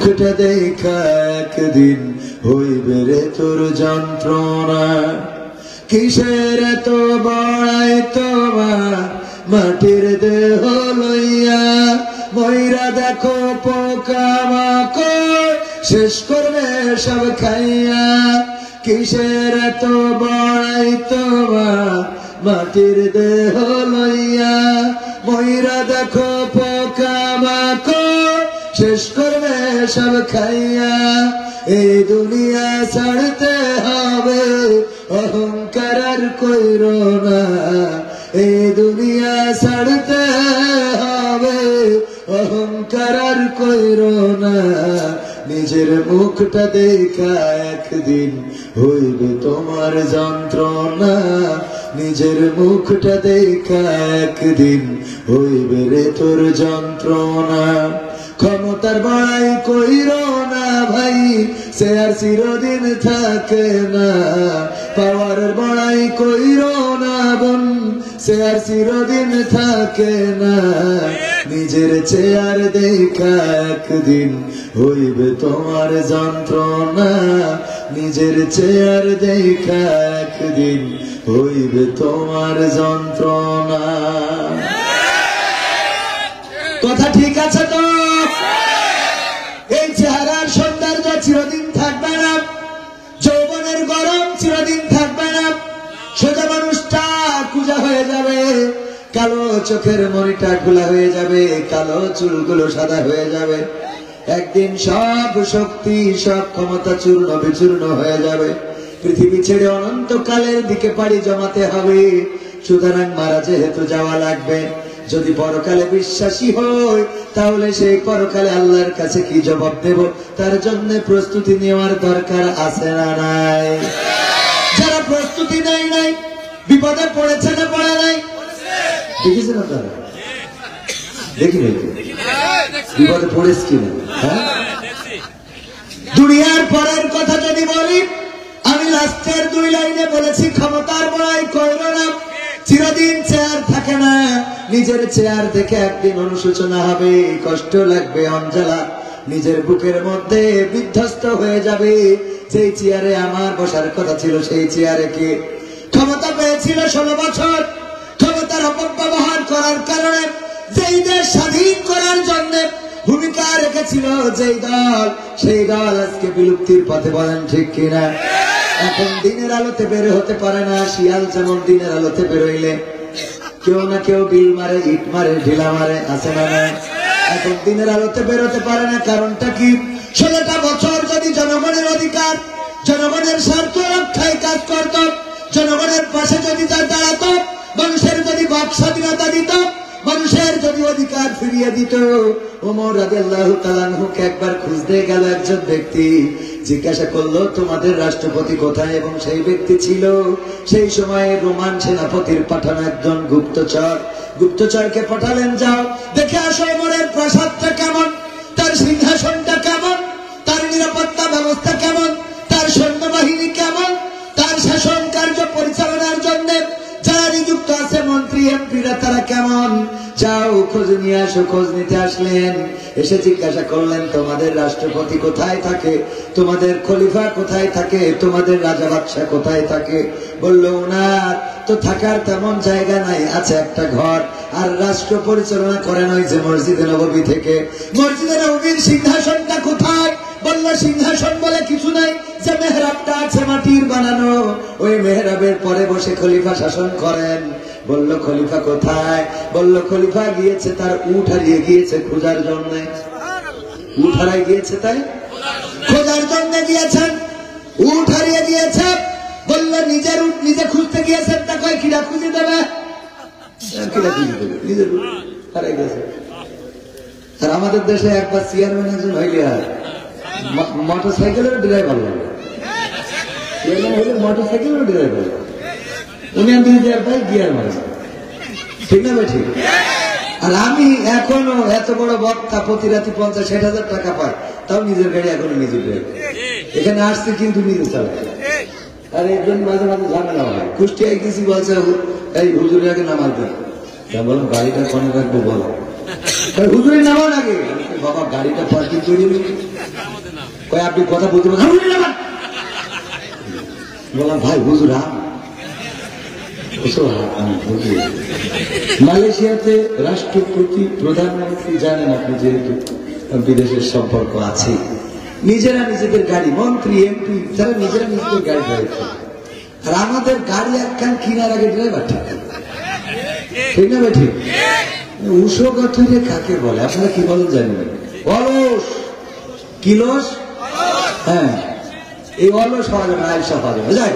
মুখটা দেখা একদিন হইবে রে তোর যন্ত্রণা। কিসের এত বড়াই তোমার মাটির দেহ লইয়া, ময়রা দেখো পোকামাকড় শেষ করবে সব খাইয়া। কিসের এত বড়াই তোমার মাটির দেহ লইয়া, ময়রা দেখো পোকামাকড় শেষ করবে সব খাইয়া। এই দুনিয়া ছাড়তে হবে অহংকার আর কইরো না, এই দুনিয়া ছাড়তে হবে অহংকার আর কইরো না। নিজের মুখটা দেখা একদিন হইবে তোমার যন্ত্রণা, নিজের মুখটা দেখা একদিন হইবে রে তোর যন্ত্রণা। ক্ষমতার বড়াই কইরো না ভাই, সে আর চিরদিন থাকে না। পাওয়ারের বড়াই কইরো না বোন, সে আর চিরদিন থাকে না। নিজের চেয়ার দেখা একদিন হইবে তোমার যন্ত্রণা, নিজের চেয়ার দেখা একদিন হইবে তোমার যন্ত্রণা। কথা ঠিক আছে তো? এই চেহারার সৌন্দর্য চিরদিন থাকবে না, যৌবনের গরম চিরদিন থাকবে না। সোজা মানুষটা কুজা হয়ে যাবে, কালো চোখের মনিটা খোলা হয়ে যাবে, কালো চুলগুলো সাদা হয়ে যাবে। একদিন সব শক্তি সব ক্ষমতা চূর্ণ বিচূর্ণ হয়ে যাবে। পৃথিবী ছেড়ে অনন্তকালের দিকে পাড়ি জমাতে হবে। সুতরাং মারা যেহেতু যাওয়া লাগবে, যদি পরকালে বিশ্বাসী হই তাহলে সেই পরকালে আল্লাহর কাছে কি জবাব দেব, তার জন্য প্রস্তুতি নেওয়ার দরকার আছে না নাই? যারা প্রস্তুতি নেয় নাই বিপদে পড়েছে না পড়ে নাই? দেখেছেন আপনারা? দেখি নাই বিপদে পড়েছে কিনা? হ্যাঁ, দুনিয়ার পরের কথা যদি বলি, আমি লাস্টের 2 লাইনে বলেছি ক্ষমতার বড়াই কইরো না, চিরদিন চেয়ার থাকে না। নিজের চেয়ার দেখে একদিন অনুশোচনা হবে, কষ্ট লাগবে, অঞ্জলা নিজের বুকের মধ্যে বিধ্বস্ত হয়ে যাবে। যেই চেয়ারে আমার বসার কথা ছিল সেই চেয়ারে কে ক্ষমতা পেয়েছিল 16 বছর, ক্ষমতার অপব্যবহার করার কারণে যেই দেশ স্বাধীন করার জন্য ভূমিকা রেখেছিল যেই দল, সেই দল আজকে বিলুপ্তির পথে। বলেন ঠিক কিনা? এখন দিনের আলোতে বের হতে পারে না। শিয়াল যেমন দিনের আলোতে বেরোইলে কেউ না কেউ বিল মারে, ইট মারে, ঢিলা মারে, আছে না না? এখন দিনের আলোতে বেরোতে পারে না। কারণটা কি? 16টা বছর যদি জনগণের অধিকার, জনগণের স্বার্থ রক্ষায় কাজ করত, জনগণের পাশে যদি তার দাঁড়াতো, মানুষের যদি বাক স্বাধীনতা দিত, মানুষের যদি অধিকার ফিরিয়ে দিত। ওমর রাদিয়াল্লাহু তাআলা আনহুকে একবার খুঁজতে গেল একজন ব্যক্তি, জিজ্ঞাসা করলো তোমাদের রাষ্ট্রপতি কোথায়? এবং সেই ব্যক্তি ছিল সেই সময়ে রোমান সেনাপতির পাঠানো একজন গুপ্তচর। গুপ্তচরকে পাঠালেন, যাও দেখে আসো ওমরের প্রাসাদটা কেমন, তার সিংহাসনটা কেমন, তার নিরাপত্তা ব্যবস্থা কেমন, তার সৈন্যবাহিনী কেমন, তার শাসন কার্য পরিচালনার জন্য যারা নিযুক্ত আছে মন্ত্রী এমপিরা তারা কেমন, যাও খোঁজ নিয়ে আসো। খোঁজ নিতে আসলেন, এসে জিজ্ঞাসা করলেন তোমাদের রাষ্ট্রপতি কোথায় থাকে, তোমাদের খলিফা কোথায় থাকে, তোমাদের রাজা বাদশাহ কোথায় থাকে? বলল ওনার তো থাকার তেমন জায়গা নাই, আছে একটা ঘর, আর রাষ্ট্র পরিচালনা করেন ওই যে মসজিদে নববী থেকে। মসজিদে নববীর সিংহাসনটা কোথায়? বলল সিংহাসন বলে কিছু নাই, যে মেহরাবটা আছে মাটির বানানো, ওই মেহরাবের পরে বসে খলিফা শাসন করেন। বলল খলিফা কোথায়? বলল খলিফা গিয়েছে, তার উট হারিয়ে গিয়েছে খোঁজার জন্য। উট হারিয়ে গিয়েছে, তাই খোঁজার জন্য গিয়েছেন, উট হারিয়ে গিয়েছে। বলল নিজের উট নিজে খুঁজতে গিয়েছেন, তা কয় কিরা খুঁজে দেবে? কিরা খুঁজে দেবে? নিজের উট হারিয়ে গেছে। আর আমাদের দেশে একবার চেয়ারম্যান একজন হইলে আর মোটর সাইকেলের ড্রাইভার লাগে, চেয়ারম্যান হইলে মোটর সাইকেলের ড্রাইভার, উনি ভাই গিয়ার মারে, ঠিক না ভাই? ঠিক। আর আমি এখনো এত বড় বক্তা, প্রতি রাতে 50-60 টাকা পাই, তাও নিজের গাড়ি এখনো নিজে ড্রাইভার। এখানে আসছে কিন্তু নিজে চালাই। আর একজন মাঝে মাঝে ঝামেলা হয়, কুষ্টিয়ায় গেছি, বলছে এই হুজুরের আগে নামার দেন। বললাম গাড়িটা কোনে রাখবো বলো? হুজুরের নামার আগে। বাবা গাড়িটা পার্কিং করে কয় আপনি কথা বলতে বললাম ভাই হুজুরা মালয়েশিয়াতে রাষ্ট্রপতি প্রধানমন্ত্রী জানেন আপনি, যেহেতু বিদেশের সম্পর্ক আছে, নিজেরা নিজেদের গাড়ি, মন্ত্রী এমপি যারা নিজেরা নিজেদের গাড়ি ড্রাইভ করে, আর আমাদের গাড়ি একখান কিনার আগে ড্রাইভার ঠিক ঠিক না ভাই? ঠিক। উষগথরে কাকে বলে আপনারা কি বলেন জানি না? অলস কিলস। হ্যাঁ, এই অলস হওয়া যাবে, আয়সা হওয়া যাবে। যাই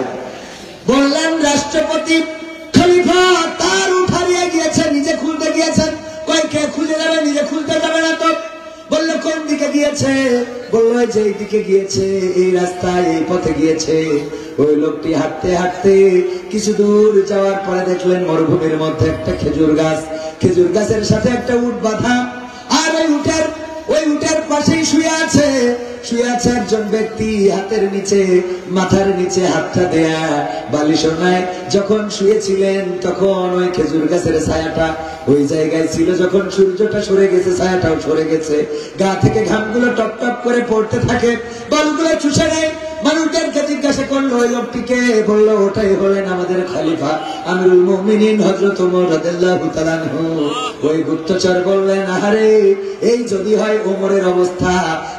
বললেন রাষ্ট্রপতি খলিফা তার উঠারিয়ে গিয়েছে, নিজে খুলতে গিয়েছেন। কয় কে খুলে যাবে? নিজে খুলতে যাবে না তো। বললো কোন দিকে গিয়েছে? বললো যে এই দিকে গিয়েছে, এই রাস্তায় এই পথে গিয়েছে। ওই লোকটি হাঁটতে হাঁটতে কিছু দূর যাওয়ার পরে দেখলেন মরুভূমির মধ্যে একটা খেজুর গাছ, খেজুর গাছের সাথে একটা উট বাঁধা, আর ওই উটের পাশেই শুয়ে আছে একজন ব্যক্তি, হাতের নিচে মাথার নিচে হাতটা দেয়া, বালিশোনায় যখন শুয়েছিলেন তখন ওই খেজুর গাছের ছায়াটা ওই জায়গায় ছিল, যখন সূর্যটা সরে গেছে ছায়াটাও সরে গেছে, গা থেকে ঘামগুলো টপ টপ করে পড়তে থাকে, বলগুলো চুষে নেয়। মানুষদেরকে জিজ্ঞাসা করলো ওই লোকটিকে, বললো ওটাই হলেন আমাদের খলিফা আমিরুল মুমিনিন হযরত ওমর রাদিয়াল্লাহু তাআলা আনহু। ওই গুপ্তচর বললেন আহারে, এই যদি হয় ওমরের অবস্থা,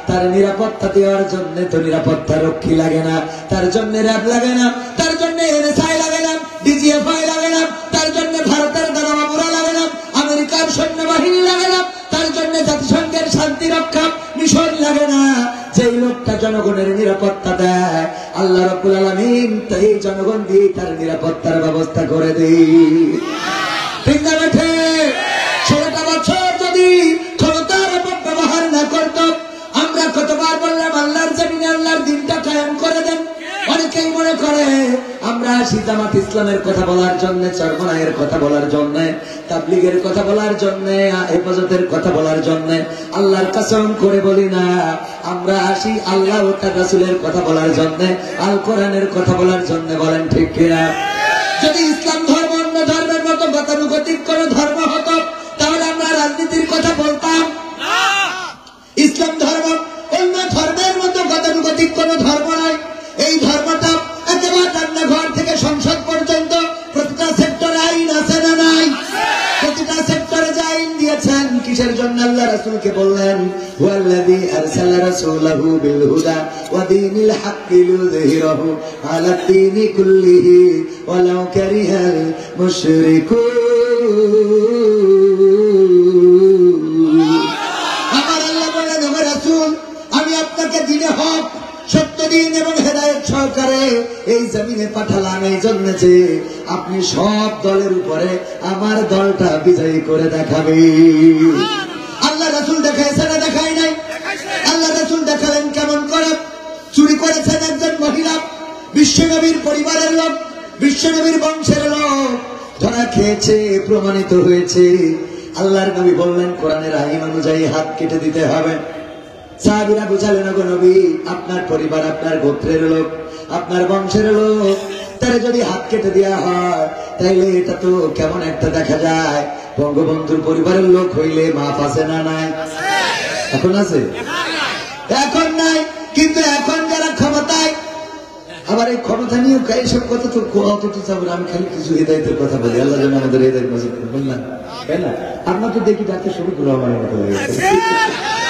তার নিরাপত্তা দেওয়ার জন্য তো নিরাপত্তা রক্ষী লাগে না, তার জন্য র্যাব লাগে না, তার জন্য এনএসআই লাগে না, ডিজিএফআই লাগে না, তার জন্য ভারতের দানবরা লাগে না, আমেরিকার সৈন্যবাহিনী লাগে না, তার জন্য জাতিসংঘের শান্তি রক্ষা মিশন লাগে না। যেই লোকটা জনগণের নিরাপত্তা দেয়, আল্লাহ রাব্বুল আলামিন এই জনগণ দিয়ে তার নিরাপত্তার ব্যবস্থা করে দেয়। ঠিক না বেঠে? 16টা বছর যদি ক্ষমতার অপব্যবহার না করত, আমরা কতবার বললাম আল্লাহর জমিনে আল্লাহর দিনটা কায়েম করে দেন। অনেকেই মনে করে আমরা আসি জামাত ইসলামের কথা বলার জন্য, চরমনায়ের কথা বলার জন্য, তাবলীগের কথা বলার জন্য, হেফাজতের কথা বলার জন্য। আল্লাহর কসম করে বলি না, আমরা আসি আল্লাহ ও তার রাসূলের কথা বলার জন্য, আল কোরআনের কথা বলার জন্য। বলেন ঠিক কিনা? যদি ইসলাম ধর্ম অন্য ধর্মের মতো গতানুগতিক কোন ধর্ম হতো, তাহলে আমরা রাজনীতির কথা বলতাম না। ইসলাম ধর্ম অন্য ধর্মের মতো গতানুগতিক কোন ধর্ম নয়। এই ধর্মটা একেবারে রান্নাঘর থেকে সংসদ পর্যন্ত প্রতিটা সেক্টরে আইন আছে না নাই? প্রতিটা সেক্টরে যে আইন দিয়েছেন, কিসের জন্য? আল্লাহ রাসূলকে বললেন ওয়াল্লাযী আরসালা রাসূলাহু বিল হুদা ওয়া দীনিল হাক্কি লিয়ুযহিরাহু আলাদ দীনি কুল্লিহি ওয়ালাউ কারিহাল মুশরিকুন। আমার আল্লাহ বলেন, আমার রাসূল আমি আপনাকে দ্বীনে হক, সত্য দিন এবং হেদায়েত সহকারে এই জমিনে পাঠালাম, এই জন্য যে আপনি সব দলের উপরে আমার দলটা বিজয়ী করে দেখাবে। আল্লাহ রাসূল দেখাইছে না দেখাই নাই? আল্লাহ রাসূল দেখালেন কেমন করে? চুরি করেছেন একজন মহিলা, বিশ্বনবীর পরিবারের লোক, বিশ্বনবীর বংশের লোক, ধরা খেয়েছে, প্রমাণিত হয়েছে। আল্লাহর নবী বললেন কোরআনের আইন অনুযায়ী হাত কেটে দিতে হবে। সাহাবীরা বুঝালেন গো নবী, আপনার পরিবার, আপনার গোত্রের লোক, আপনার বংশের লোক, তারা যদি হাত কেটে দেওয়া হয় তাইলে এটা তো কেমন একটা দেখা যায়। বঙ্গবন্ধুর পরিবারের লোক হইলে মাপ আছে না নাই? এখন আছে? এখন নাই। কিন্তু এখন যারা ক্ষমতায়, আবার এই ক্ষমতা নিয়ে এইসব কথা তো কত তো চাবো। আমি খালি কিছু হেদায়েতের কথা বলি, আল্লাহ যেন আমাদের হেদায়েত নসিব করেন। বললাম তাই না? আপনার তো দেখি ডাক্তার শফিকুর রহমানের মতো হয়ে গেছে,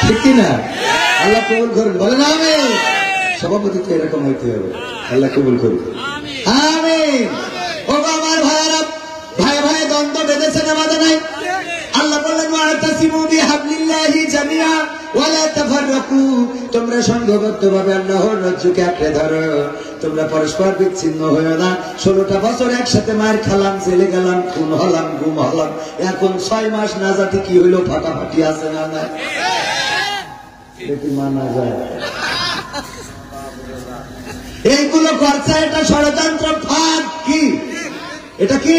ঠিক কিনা? আল্লাহ কবুল করুন, বলেন আমিন। সভাপতি তো এরকম হইতে হবে, আল্লাহ কবুল করুন, আমিন। ও আমার ভাইয়েরা, ভাই ভাই দ্বন্দ্ব বেঁধেছে না বাঁধে নাই? আল্লাহ বললেন ওয়াতাসিমু বিহাবলিল্লাহি জামিআ ওয়া লা তাফাররাকু, তোমরা সংঘবদ্ধভাবে আল্লাহর রজ্জুকে আঁকড়ে ধরো, তোমরা পরস্পর বিচ্ছিন্ন হইও না। 16টা বছর একসাথে মার খালাম, জেলে গেলাম, খুন হলাম, গুম হলাম, এখন 6 মাস না জাতি কি হইলো, ফাটাফাটি আছে না নাই? মানা যায়? এইগুলো করছে, এটা ষড়যন্ত্র, ফাঁদ। কি এটা? কি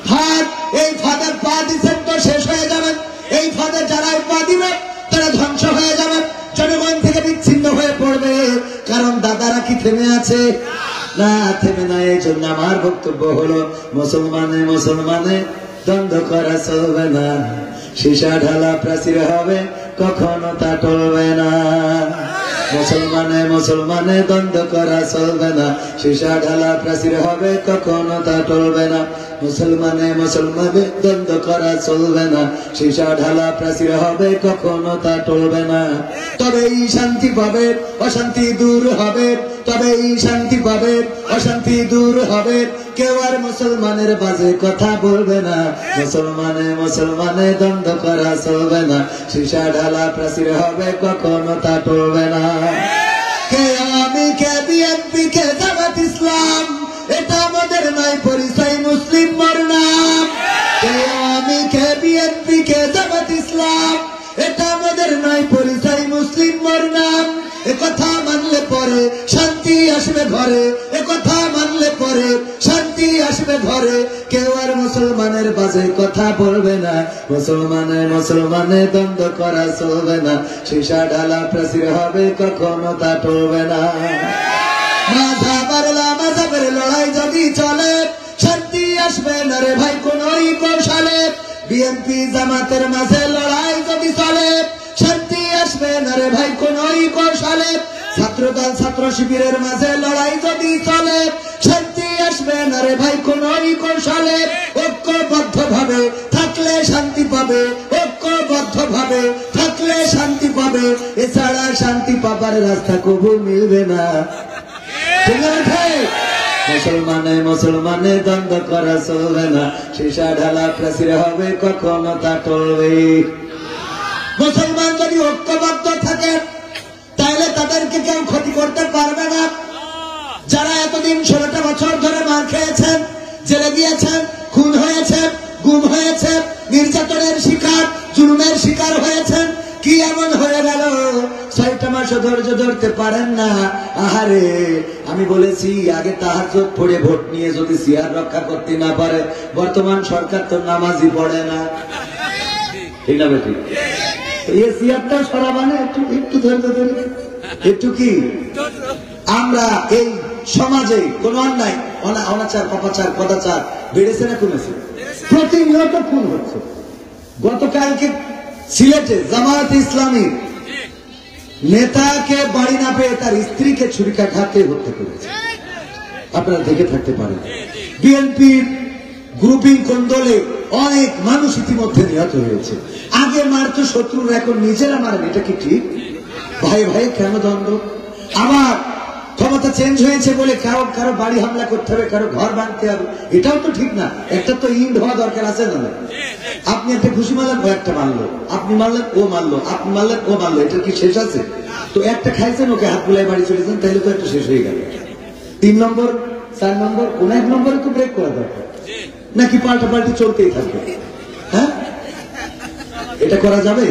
ফাঁদ? এই ফাঁদের পা দিচ্ছেন তো শেষ হয়ে যাবেন। এই ফাঁদে যারাই পা দিবে তারা ধ্বংস হয়ে যাবে, জনগণ থেকে বিচ্ছিন্ন হয়ে পড়বে। কারণ দাদারা কি থেমে আছে? না, থেমে নাই। এই জন্য আমার বক্তব্য হলো, মুসলমানে দ্বন্দ্ব করা চলবে না। সীসা ঢালা প্রাচীর হবে, কখনো তা টলবে না। মুসলমানে মুসলমানে দ্বন্দ্ব করা চলবে না, সীসা ঢালা প্রাচীর হবে কখনো তা টলবে না। মুসলমানে মুসলমানে দ্বন্দ্ব করা চলবে না, সীসা ঢালা প্রাচীর হবে কখনো তা টলবে না। তবেই শান্তি পাবে, অশান্তি দূর হবে, তবেই শান্তি পাবে, অশান্তি দূর হবে। কেউ আর মুসলমানের বাজে কথা বলবে না, মুসলমানে মুসলমানে দ্বন্দ্ব করা চলবে না, সীসা ঢালা প্রাচীর হবে কখনো তা টলবে না। কে আমি, কে বিএনপি, কে জামাত ইসলাম, এটা আমাদের নয় পরিচয়, মুসলিম মোর নাম। কে আমি, কে বিএনপি, কে জামাত ইসলাম, এটা আমাদের নয় পরিচয়, মুসলিম মোর নাম। একথা মানলে পরে শান্তি আসবে ঘরে, একথা মানলে পরে শান্তি আসবে ঘরে। কেউ আর মুসলমানের বাজে কথা বলবে না, মুসলমানে মুসলমানে দ্বন্দ্ব করা চলবে না, সীসা ঢালা প্রাচীর হবে কখনো তা টলবে না। মাঝাবের লড়াই যদি চলে, শান্তি আসবে না রে ভাই কোনই কৌশলে। বিএনপি জামাতের মাঝে লড়াই যদি চলে, শান্তি আসবে না রে ভাই কোনই কৌশলে। ছাত্রদল ছাত্র শিবিরের মাঝে লড়াই যদি চলে, শান্তি আসবে না রে ভাই কোনই কৌশলে। ঐক্যবদ্ধ ভাবে থাকলে শান্তি পাবে, ঐক্যবদ্ধ ভাবে থাকলে শান্তি পাবে, এছাড়া শান্তি পাবার রাস্তা কবু মিলবে না। ঠিক আছে? মুসলমানে মুসলমানে দ্বন্দ্ব করা চলবে না, সীসা ঢালা প্রাচীর হবে কখনো তা টলবে। মুসলমান যদি ঐক্যবদ্ধ থাকে তাহলে তাদেরকে কেউ ক্ষতি করতে পারবে না। যারা এতদিন 16টা বছর ধরে মার খেয়েছেন, জেলে গিয়েছেন, খুন হয়েছে, গুম হয়েছে, নির্যাতনের শিকার, জুলুমের শিকার হয়েছেন, কি এমন হয়ে গেল 6টা মাস ধৈর্য ধরতে পারেন না? আহারে, আমি বলেছি আগে তাহাজ্জুদ পড়ে ভোট নিয়ে যদি সিয়ার রক্ষা করতে না পারে, বর্তমান সরকার তো নামাজই পড়ে না। ঠিক না বেটি? এই সিয়ারটা সরাবানে একটু ধৈর্য ধরে, একটু কি আমরা এই সমাজে কোন অন্যায় অনাচার পাপাচার কদাচার বেড়েছে না কমেছে? প্রতিনিয়ত খুন হচ্ছে। গতকালকে সিলেটে জামায়াত ইসলামী নেতাকে বাড়ি না পেয়ে তার স্ত্রীকে ছুরিকাঘাতে হত্যা করেছে, আপনারা দেখে থাকতে পারেন। বিএনপির গ্রুপিং কোন্দলে অনেক মানুষ ইতিমধ্যে নিহত হয়েছে। আগে মারতো শত্রুর, এখন নিজেরা মারেন, এটা কি ঠিক? ভাই ভাই কেন দ্বন্দ্ব? আবার ক্ষমতা চেঞ্জ হয়েছে বলে কারো কারো বাড়ি হামলা করতে হবে, কারো ঘর ভাঙতে হবে, এটাও তো ঠিক না। একটা তো ইন্ড হওয়া দরকার আছে না? আপনি একটা খুশি মারলেন, ও একটা মারলো, আপনি মারলেন, ও মারলো, আপনি মারলেন, ও মারলো, এটা কি শেষ আছে? তো একটা খাইছেন, ওকে হাত বুলাই বাড়ি চলেছেন, তাহলে তো একটা শেষ হয়ে গেল। 3 নম্বর 4 নম্বর কোন 1 নম্বরে তো ব্রেক করা দরকার, নাকি পাল্টা পাল্টি চলতেই থাকবে? হ্যাঁ, এটা করা যাবে?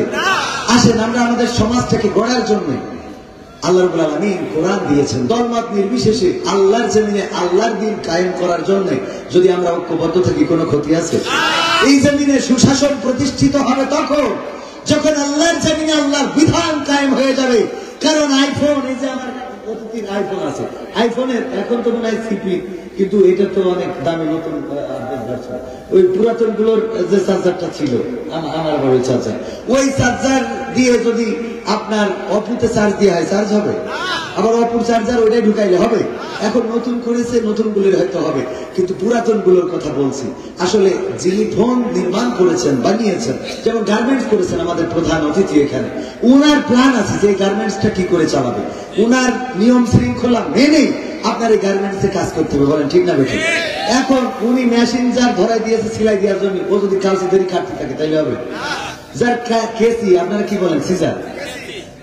আসেন আমরা আমাদের সমাজটাকে গড়ার জন্য আল্লাহ রাব্বুল আলামিন কোরআন দিয়েছেন, দলমত নির্বিশেষে আল্লাহর জমিনে আল্লাহর দ্বীন কায়েম করার জন্য যদি আমরা ঐক্যবদ্ধ থাকি, কোনো ক্ষতি আছে? এই জমিনে সুশাসন প্রতিষ্ঠিত হবে তখন যখন আল্লাহর জমিনে আল্লাহর বিধান কায়েম হয়ে যাবে। কারণ আইফোন, এই যে আমার প্রতিদিন আইফোন আছে, আইফোনের এখন তো মনে হয় সিপি, কিন্তু এটা তো অনেক দামি নতুন ওই পুরাতন গুলোর যে চার্জারটা ছিল, আমার বাড়ির চার্জার, ওই চার্জার দিয়ে যদি আপনার অপুতে চার্জ দিয়ে হয়, চার্জ হবে? আবার অপুর চার্জার ওইটাই ঢুকাইলে হবে? এখন নতুন করেছে, নতুন গুলোর হয়তো হবে, কিন্তু পুরাতন গুলোর কথা বলছি। আসলে যিনি ফোন নির্মাণ করেছেন, বানিয়েছেন, যেমন গার্মেন্টস করেছেন আমাদের প্রধান অতিথি এখানে, উনার প্ল্যান আছে যে গার্মেন্টসটা কি করে চালাবে, উনার নিয়ম শৃঙ্খলা মেনে আপনার এই গার্মেন্টসে কাজ করতে হবে। বলেন ঠিক না বেশি? এখন উনি মেশিন যার ধরাই দিয়েছে সিলাই দেওয়ার জন্য, ও যদি কালসি ধরে কাটতে থাকে তাইলে হবে? যার কেসি, আপনারা কি বলেন, সিজার,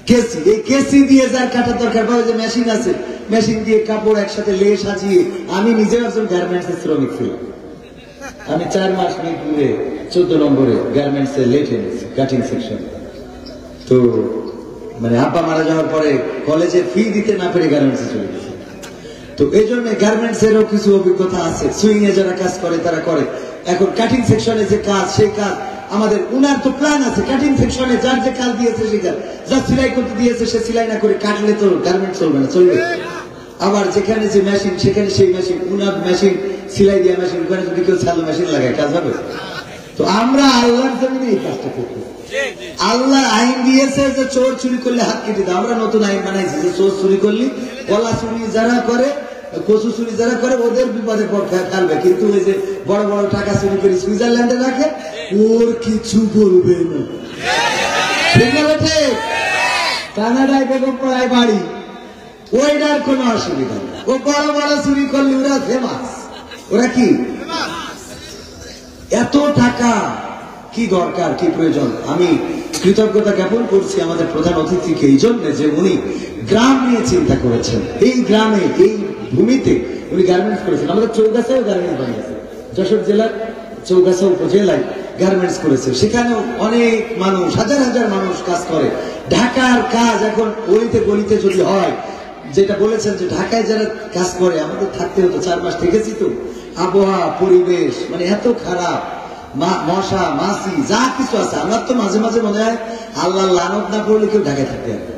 কেসি, এই কেসি দিয়ে যার কাটার দরকার, বা যে মেশিন আছে, মেশিন দিয়ে কাপড় একসাথে লে সাজিয়ে। আমি নিজেও একজন গার্মেন্টসের শ্রমিক ছিলাম। আমি 4 মাস মিরপুরে 14 নম্বরে গার্মেন্টসে লেট এনেছি, কাটিং সেকশন। তো মানে আব্বা মারা যাওয়ার পরে কলেজে ফি দিতে না পেরে গার্মেন্টসে চলে গেছে। তো এই জন্য গার্মেন্টস এরও কিছু অভিজ্ঞতা আছে। সুইং এ যারা কাজ করে তারা করে। এখন কাটিং সেকশনে যে কাজ, সেই কাজ আমাদের উনার তো প্ল্যান আছে। কাটিং সেকশনে যার যে কাজ দিয়েছে, সেই কাজ যা সিলাই করতে দিয়েছে, সে সিলাই না করে কাটলে তো গার্মেন্ট চলবে না, চলবে? আবার যেখানে যে মেশিন, সেখানে সেই মেশিন, উনার মেশিন সিলাই দেওয়া মেশিন, ওখানে যদি কেউ চালু মেশিন লাগায় কাজ হবে? তো আমরা আল্লাহর জমিনে এই কাজটা করতেছি। আল্লাহ আইন দিয়েছে যে চোর চুরি করলে হাত কেটে দাও, আমরা নতুন আইন বানাইছি যে চোর চুরি করলে, কলা চুরি যারা করে, কচু চুরি যারা করে ওদের বিপদে ফেলবে, কিন্তু ওই যে বড় বড় টাকা চুরি করে সুইজারল্যান্ডে রাখে ওর কিছু বলবে না। ঠিক না বেঠে? কানাডায় বেগম পড়ায় বাড়ি, ওইটার কোনো অসুবিধা নেই। ও বড় বড় চুরি করলে ওরা ফেমাস। ওরা কি এত টাকা কি দরকার, কি প্রয়োজন? আমি কৃতজ্ঞতা জ্ঞাপন করছি আমাদের প্রধান অতিথিকে এই জন্য যে উনি গ্রাম নিয়ে চিন্তা করেছেন। এই গ্রামে, এই ভূমিতে উনি গার্মেন্টস করেছেন। আমাদের চৌগাছায় গার্মেন্টস বানিয়েছে, যশোর জেলার চৌগাছা উপজেলায় গার্মেন্টস করেছে। সেখানেও অনেক মানুষ, হাজার হাজার মানুষ কাজ করে। ঢাকার কাজ এখন ওইতে গলিতে যদি হয়, যেটা বলেছেন যে ঢাকায় যারা কাজ করে, আমাদের থাকতে হতো 4 মাস থেকেছি তো, আবহাওয়া পরিবেশ মানে এত খারাপ, মশা মাছি যা কিছু আছে। আমার তো মাঝে মাঝে মনে হয় আল্লাহ লানত না পড়লে কেউ ঢাকায় থাকতে হবে,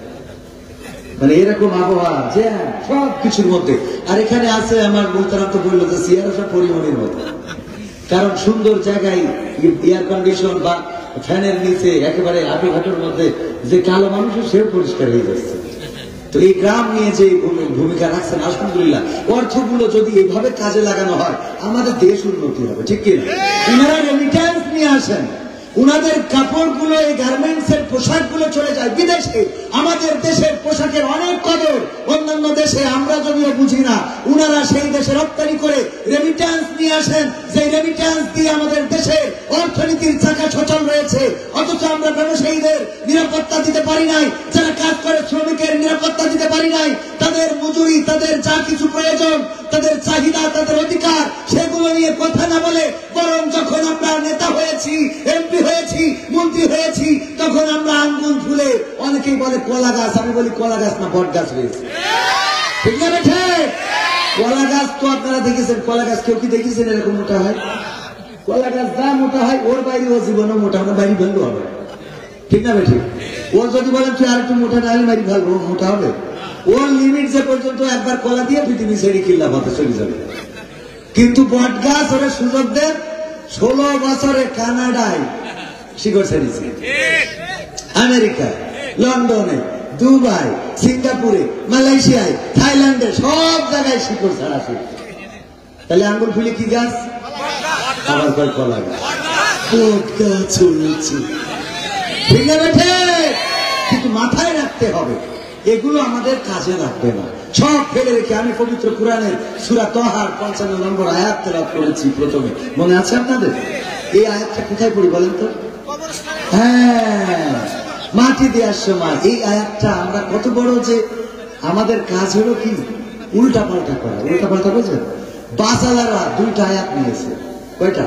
মানে এরকম আবহাওয়া যে সব কিছুর মধ্যে। আর এখানে আছে আমার মোহতারাম তো বললো যে সিয়ারা সব পরিমণির মতো, কারণ সুন্দর জায়গায় এয়ার কন্ডিশন বা ফ্যানের নিচে একেবারে হাঁটু হাঁটুর মধ্যে যে কালো মানুষ সেও পরিষ্কার হয়ে যাচ্ছে। তো এই গ্রাম নিয়ে যে ভূমিকা রাখছেন আলহামদুলিল্লাহ, অর্থগুলো যদি এইভাবে কাজে লাগানো হয় আমাদের দেশ উন্নতি হবে। ঠিক কিনা? ওনারা রেমিট্যান্স নিয়ে আসেন, উনাদের কাপড়গুলো, এই গার্মেন্টস এর পোশাকগুলো চলে যায় বিদেশে। আমাদের দেশের পোশাকের অনেক কদর অন্যান্য দেশে, আমরা যদিও বুঝি না, উনারা সেই দেশে রপ্তানি করে রেমিট্যান্স নিয়ে আসেন, যে রেমিট্যান্স দিয়ে আমাদের দেশের অর্থনীতির চাকা সচল রয়েছে। অথচ আমরা ব্যবসায়ীদের নিরাপত্তা দিতে পারি নাই, যারা কাজ করে শ্রমিকের নিরাপত্তা দিতে পারি নাই, তাদের মজুরি, তাদের যা কিছু প্রয়োজন, তাদের চাহিদা, তাদের অধিকার, সেগুলো নিয়ে কথা না বলে, বরং যখন আমরা নেতা হয়েছি, এমপি হয়েছি, মন্ত্রী হয়েছি, তখন আমরা আঙ্গুল ফুলে, অনেকেই বলে কলা গাছ, আমি বলি কলা গাছ না বট গাছ হয়েছে। ঠিক না বেঠে? কলা গাছ তো আপনারা দেখেছেন, কলা গাছ কেউ কি দেখেছেন এরকম মোটা হয়? কলা গাছ যা মোটা হয় ওর বাইরে ও জীবনও মোটা, আমার বাইরে ফেলবো হবে। ঠিক না বেঠে? ওর যদি বলেন তুই আর একটু মোটা না হলে বাইরে ফেলবো, মোটা হবে। ওর লিমিট যে পর্যন্ত একবার কলা দিয়ে পৃথিবী ছেড়ে কিল্লা হতে চলে যাবে। কিন্তু বট গাছ ওরা সুযোগ দেন, 16 বছরে কানাডায় শিকড় ছেড়েছে, আমেরিকায়, লন্ডনে, দুবাই, সিঙ্গাপুরে, মালয়েশিয়ায়, থাইল্যান্ডে, সব জায়গায় শিকড় ছাড়া শুরু। তাহলে আঙ্গুল ফুলে কি গাছ? আবার কয় কলা গাছ, বট গাছ হয়েছে। ঠিক আছে? কিন্তু মাথায় রাখতে হবে এগুলো আমাদের কাজে লাগবে না, সব ফেলে রেখে। আমি পবিত্র কুরআনের সূরা তাহার 55 নম্বর আয়াত তেলাওয়াত করেছি প্রথমে, মনে আছে আপনাদের? এই আয়াতটা কোথায় পড়ি বলেন তো? হ্যাঁ, মাটি দেওয়ার সময় এই আয়াতটা। আমরা কত বড় যে আমাদের কাজ হলো কি উল্টা পাল্টা করা। উল্টা পাল্টা বুঝলেন? বাসালারা 2টা আয়াত নিয়েছে। কয়টা?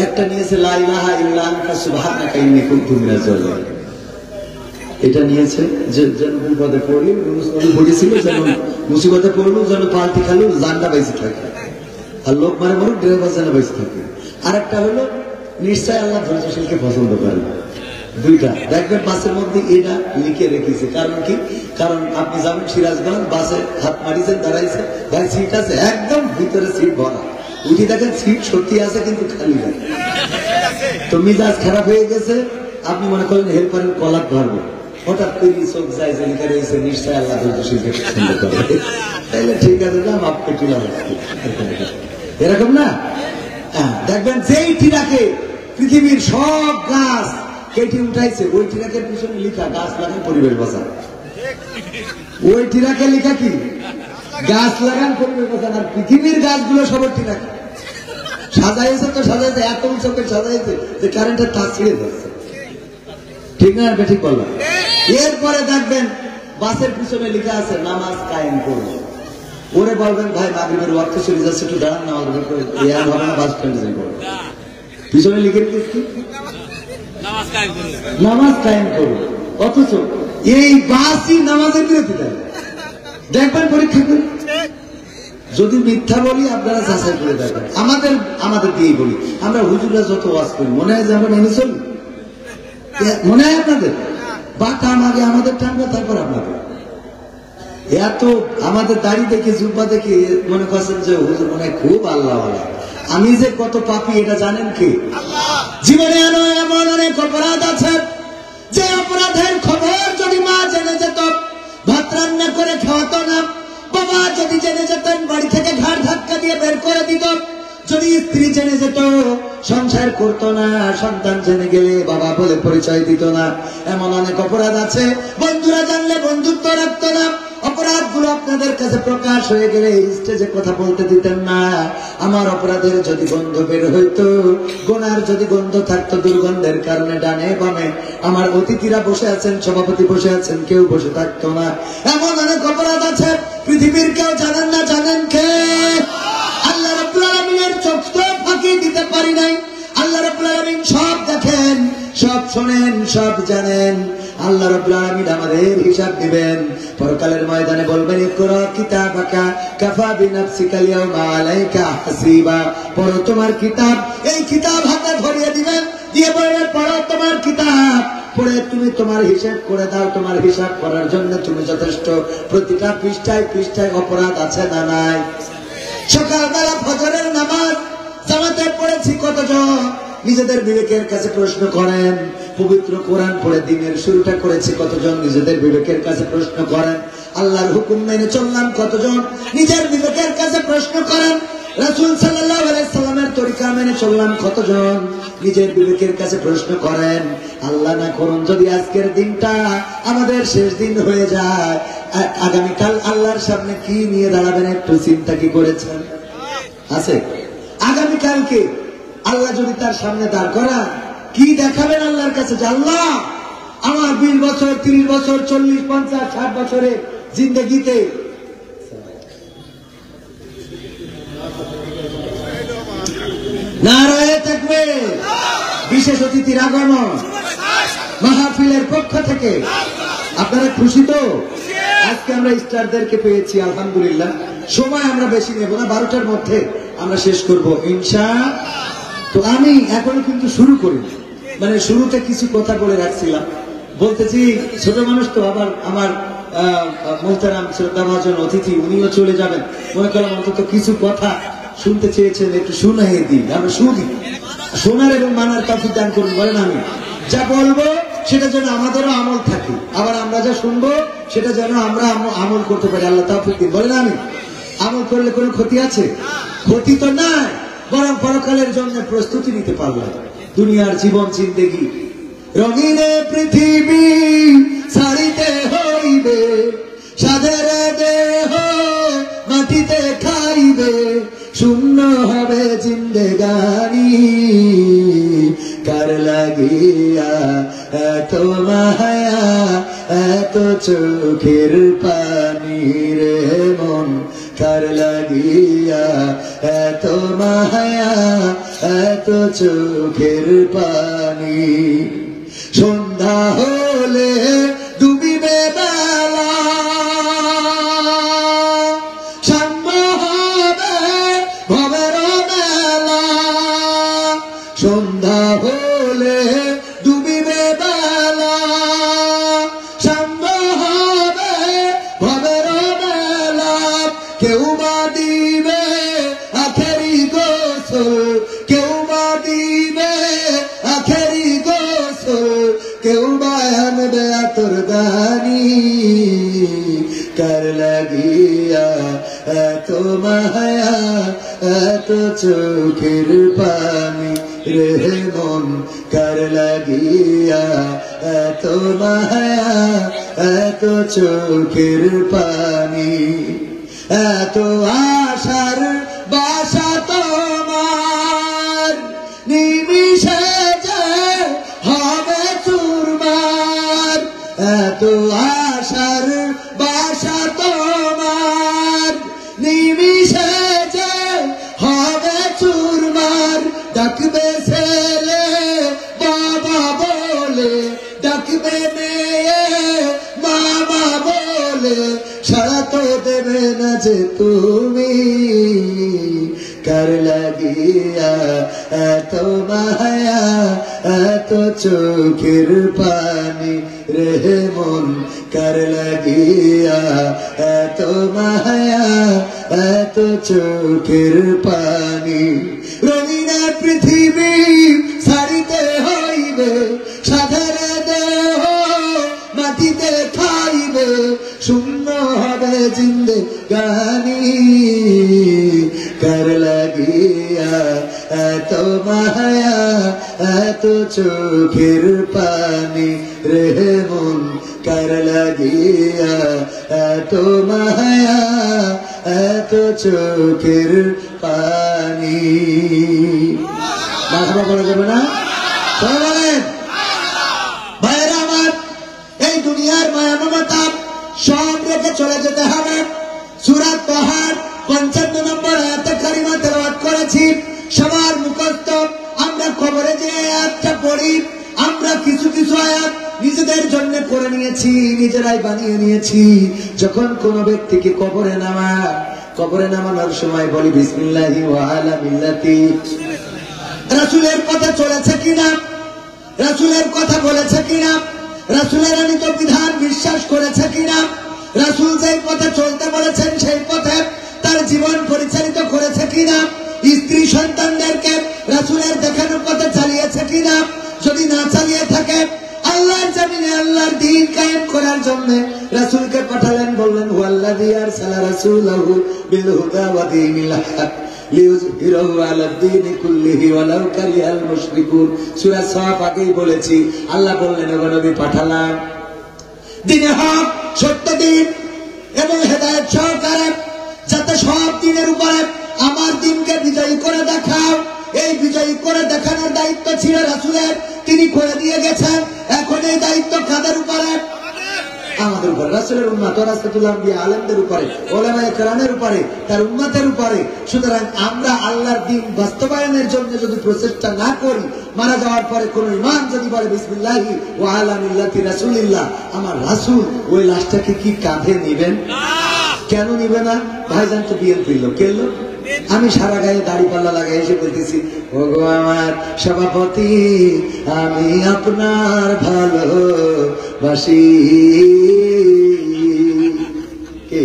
একটা নিয়েছে লা ইলাহা ইল্লা আনতা সুবহানাকা ইন্নী কুনতু মিনাজ জালিমিন। এটা নিয়েছে যে যেন বিপদে পড়লি, পড়েছিল যেন মুসিবতে পড়লো, যেন পাল্টি খালো, জানটা বেঁচে থাকে, আর লোক মারে মরুক, ড্রাইভার যেন বেঁচে থাকে। আর একটা হলো নিশ্চয় আল্লাহ ধৈর্যশীলকে পছন্দ করে। 2টা দেখবেন বাসের মধ্যে এটা লিখে রেখেছে। কারণ কি? কারণ আপনি যাবেন সিরাজগঞ্জ, বাসে হাত মারিছেন, দাঁড়াইছে, ভাই সিট আছে, একদম ভিতরে সিট ভরা, উঠি দেখেন সিট সত্যি আছে কিন্তু খালি নেই। তো মিজাজ খারাপ হয়ে গেছে, আপনি মনে করেন হেল্পারের কলার ধরবো, হঠাৎ করে চোখ যায় যে লিখে রয়েছে নিশ্চয় আল্লাহ ধৈর্যশীলকে পছন্দ করে। তাইলে ঠিক আছে, না মাপ কেটে এরকম না। দেখবেন যেই টিরাকে পৃথিবীর সব গাছ কেটে উঠাইছে, ওই টিরাকের পিছনে লিখা গাছ লাগান পরিবেশ বাঁচান। ওই টিরাকে লিখা কি? গাছ লাগান পরিবেশ বাঁচান। আর পৃথিবীর গাছগুলো সবার টিরাকে সাজাইছে, তো সাজাইছে এত উৎসবের সাজাইছে যে কারেন্টের তার ছিঁড়ে যাচ্ছে। ঠিক না? ঠিক বললাম। এরপরে দেখবেন বাসের পিছনে লিখা আছে নামাজ কায়েম করুন। ওরে বলবেন ভাই মাগরিবের ওয়াক্ত চলে যাচ্ছে, একটু দাঁড়ান, নামাজ হবে না, বাস স্ট্যান্ডে যাই করবেন। পিছনে লিখে রেখেছি নামাজ কায়েম করুন, অথচ এই বাসই নামাজের বিরতি দেয়। দেখবেন পরীক্ষা করি, যদি মিথ্যা বলি আপনারা যাচাই করে দেখবেন। আমাদের দিয়েই বলি, আমরা হুজুরা যত ওয়াজ করি মনে হয় যে আমরা মেনে চলি, মনে হয় আপনাদের? বাটাম আগে আমাদের টানবে, তারপর আপনাদের। এত আমাদের দাড়ি দেখে, জুব্বা দেখে মনে করছেন যে হুজুর মনে হয় খুব আল্লাহ। আমি যে কত পাপী এটা জানেন কি? জীবনে এমন অনেক অপরাধ আছে যে অপরাধের খবর যদি মা জেনে যেত ভাত রান্না করে খাওয়াতো না, বাবা যদি জেনে যেতেন বাড়ি থেকে ঘাড় ধাক্কা দিয়ে বের করে দিত, যদি স্ত্রী জেনে যেত সংসার করতো না, সন্তান জেনে গেলে বাবা বলে পরিচয় দিত না। এমন অনেক অপরাধ আছে বন্ধুরা জানলে বন্ধুত্ব রাখতো না। অপরাধগুলো আপনাদের কাছে প্রকাশ হয়ে গেলে স্টেজে কথা বলতে দিতেন না। আমার অপরাধের যদি গন্ধ বের হইতো, গুনার যদি গন্ধ থাকতো দুর্গন্ধের কারণে ডানে বামে আমার অতিথিরা বসে আছেন, সভাপতি বসে আছেন, কেউ বসে থাকতো না। এমন অনেক অপরাধ আছে পৃথিবীর কেউ জানেন না। জানেন কে? আল্লাহ রাব্বুল আলামিনের চোখ তো ফাঁকি দিতে পারি নাই। আল্লাহ রাব্বুল আলামিন সব দেখেন, সব শোনেন, সব জানেন। আল্লাহ রাব্বুল আলামিন আমাদের হিসাব দিবেন। পরকালের ময়দানে বলবেন ইকরা কিতাবাকা কাফা বিনাফসিকা আল-ইয়াওমা আলাইকা হাসিবা। পড়ো তোমার কিতাব। এই কিতাব হাতে ধরিয়ে দিবেন, দিয়ে বলবেন পড়ো তোমার কিতাব, পড়ে তুমি তোমার হিসাব করে দাও। তোমার হিসাব করার জন্য তুমি যথেষ্ট। প্রতিটা পৃষ্ঠায় পৃষ্ঠায় অপরাধ আছে না নাই? সকালবেলা ফজরের নামাজ জামাতে পড়েছি কতজন? নিজেদের বিবেকের কাছে প্রশ্ন করেন। পবিত্র কোরআন পড়ে দিনের শুরুটা করেছি কতজন? নিজেদের বিবেকের কাছে প্রশ্ন করেন। আল্লাহর হুকুম মেনে চললাম কতজন? নিজের বিবেকের কাছে প্রশ্ন করেন। রাসূল সাল্লাল্লাহু আলাইহি সাল্লামের তরিকা মেনে চললাম কতজন? নিজের বিবেকের কাছে প্রশ্ন করেন। আল্লাহ না করুন যদি আজকের দিনটা আমাদের শেষ দিন হয়ে যায়, আগামীকাল আল্লাহর সামনে কি নিয়ে দাঁড়াবেন একটু চিন্তা কি করেছেন? আছে? আগামীকালকে আল্লাহ যদি তার সামনে দাঁড় করা, কি দেখাবেন আল্লাহর কাছে? যে আল্লাহ আমার 20 বছর 30 বছর 40 50 60 বছরের জিন্দেগিতে নারায়ে তাকবীর, বিশেষ অতিথির আগমন মাহফিলের পক্ষ থেকে আপনারা খুশি তো? আজকে আমরা স্টারদেরকে পেয়েছি আলহামদুলিল্লাহ। সময় আমরা বেশি নেব না, 12টার মধ্যে আমরা শেষ করব ইনশাআল্লাহ। তো আমি এখনো কিন্তু শুরু করি, মানে শুরুতে কিছু কথা বলে রাখছিলাম। বলতেছি ছোট মানুষ তো, আবার আমার মোহতারাম শ্রদ্ধাভাজন অতিথি উনিও চলে যাবেন, মনে করলাম অন্তত কিছু কথা শুনতে চেয়েছেন একটু শুনাইয়ে দিই। আমরা শুনি, শোনার এবং মানার তৌফিক দান করুন। বলেন আমি যা বলবো সেটা যেন আমাদেরও আমল থাকে, আবার আমরা যা শুনবো সেটা যেন আমরা আমল করতে পারি। আল্লাহ তৌফিক দিন। বলেন আমি আমল করলে কোনো ক্ষতি আছে? ক্ষতি তো নাই, বরং পরকালের জন্য প্রস্তুতি নিতে পারলাম। দুনিয়ার জীবন জিন্দেগি রঙিনে পৃথিবী ছাড়িতে হইবে, সাধের দেহ মাটিতে খাইবে, শূন্য হবে জিন্দেগানি। কার লাগিয়া এত মায়া এত চোখের পানি রে মন, কার লাগিয়া এত মায়া এত চোখের পানি। সন্ধ্যা হলে ডুবিবে বেলা, সাম্য হবে ভবের মেলা। সন্ধ্যা হলে ডুবিবে বেলা, সাম্য হবে ভবের মেলা। কেউ বা দিবে আখেরি গোসল, কেউ বা দিবে আখেরি গোসল, কেউ বা আনবে আতর দানি। কার লাগিয়া এত মায়া এত চোখের পানি রে মন, কার লাগিয়া এত মায়া এত চোখের পানি। এত আশার বাসা তোমার, নিমিষে যে হবে চুরমার। এত আশার বাসা তোমার, নিমিষে যে হবে চুরমার। ডাকবে ছেলে বাবা বলে, ডাকবে মেয়ে মামা বলে, সারা তো দেবে না যে তুমি। কার লাগিয়া এত মায়া এত চোখের পানি রে মন, কার লাগিয়া এত মায়া এত চোখের পানি। রঙিন পৃথিবী ছাড়িতে সাধের দেহ মাটিতে খাইবে, শূন্য হবে জিন্দেগানি। কার লাগিয়া এত মায়া এত চোখের পানি রে মন, কার লাগিয়া এত মায়া এত চোখের পানি। মাথা বলা যাবে না? বলেন ভাইয়েরা আমার, এই দুনিয়ার মায়া মমতা সব রেখে চলে যেতে হবে। সূরা তাহার ৫৫ নম্বর আয়াতে কারিমা তেলাওয়াত করেছি, সবার মুখস্থ। আমরা কবরে যে আয়াতটা পড়ি, আমরা কিছু কিছু আয়াত নিজেদের জন্য করে নিয়েছি, নিজেরাই বানিয়ে নিয়েছি। যখন কোন ব্যক্তিকে কবরে নামানোর সময় বলি বিসমিল্লাহি ওয়া আলা মিল্লাতি। রাসূলের পথে চলেছে কিনা, রাসূলের কথা বলেছে কিনা, রাসূলের আনিত বিধান বিশ্বাস করেছে কিনা, রাসূল যেই পথে চলতে বলেছেন সেই পথে তার জীবন পরিচালিত করেছে কিনা, স্ত্রী সন্তানদেরকে রাসূলের দেখানো পথে চালিয়েছে কিনা। যদি না চালিয়ে থাকে, আল্লাহর জমিনে আল্লাহর দ্বীন কায়েম করার জন্য রাসূলকে পাঠালেন, বললেন হুয়াল্লাযী আরসালা রাসূলাহু বিল হুদা ওয়া দীনিল হক লিইয়ুযহিরাহু আলাদ দীনি কুল্লিহি ওয়ালাউ কারিহাল মুশরিকুন। সূরা সাফ আগেই বলেছি, আল্লাহ বললেন ওগো নবী পাঠালাম দ্বীনে হক, সত্য দ্বীন এবং হেদায়েত সহকারে, যাতে সব দ্বীনের উপরে আমার দ্বীনকে বিজয়ী করে দেখাও। এই বিজয়ী করে দেখানোর দায়িত্ব ছিল রাসূলের, তিনি করে দিয়ে গেছেন। এখন এই দায়িত্ব কাদের উপরে? আমাদের উপরে, রাসূলের উম্মত ওয়ারাসাতুল আম্বিয়া, আলেমদের উপরে, উলামায়ে কেরামের উপরে, তার উম্মতের উপরে। সুতরাং আমরা আল্লাহর দ্বীন বাস্তবায়নের জন্য যদি প্রচেষ্টা না করি, মারা যাওয়ার পরে কোন ইমাম যদি বলে বিসমিল্লাহি ওয়া আলা মিল্লাতি রাসূলিল্লাহ, আমার রাসূল, ওই লাশটাকে কি কাঁধে নেবেন? কেন নিবে না? ভাইজান তো বিএনপির লোক, কে লোক? আমি সারা গায়ে দাড়ি পাল্লা লাগাই এসে বলতেছি, ওগো আমার সভাপতি, আমি আপনার ভালোবাসি। কে?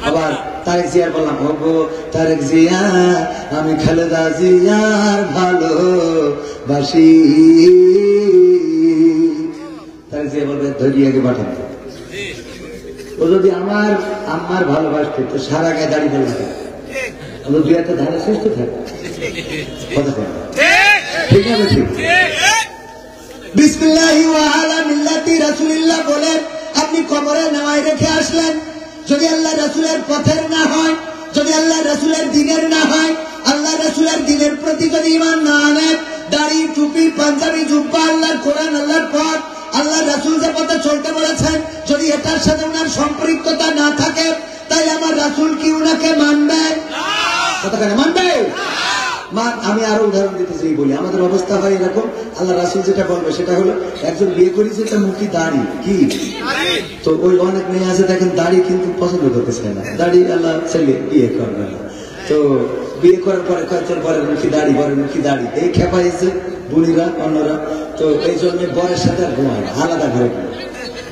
আবার তারেক জিয়ার বললাম, ওগো তারেক জিয়া, আমি খালেদা জিয়ার ভালোবাসি। তারেক জিয়া বলবে ধরিয়াকে পাঠান। ও যদি আমার আম্মার ভালোবাসতে তো সারা গায়ে দাড়ি ফেলতে, দুই একটা ধারে সুস্থ থাকে। কথা বল, ঠিক আছে? ঠিক। বিসমিল্লাহি ওয়া আলা মিল্লাতি রাসূলিল্লাহ বলে আপনি কবরে নামায় রেখে আসলেন। যদি আল্লাহ রাসূলের পথের না হয়, যদি আল্লাহ রাসূলের দ্বীনের না হয়, আল্লাহ রাসূলের দ্বীনের প্রতি যদি ঈমান না আনেন, দাড়ি টুপি পাঞ্জাবি জুব্বা, আল্লাহর কোরআন আল্লাহর পথ, আল্লাহ রাসূল যে পথে চলতে বলেছেন, যদি এটার সাথে ওনার সম্পৃক্ততা না থাকে, তাই আমার রাসূল কি উনাকে মানবে? কতখানি মানবে? আমি আরো উদাহরণ দিতে চাই, বলি আমাদের অবস্থা হয় এরকম, আল্লাহ রাসূল যেটা বলবে সেটা হলো, একজন বিয়ে করেছে, তার মুখে দাড়ি, কি তো ওই অনেক মেয়ে আছে দেখেন দাড়ি কিন্তু পছন্দ করতে চায় না, দাড়ি আল্লাহ ছেলে বিয়ে করবে না। তো বিয়ে করার পরে কয়েকজন বরের মুখী দাড়ি, বরের মুখী দাড়ি, এই খেপাইছে বুড়িরা অন্যরা। তো এই জন্য বরের সাথে আর ঘুমায় না, আলাদা ঘরে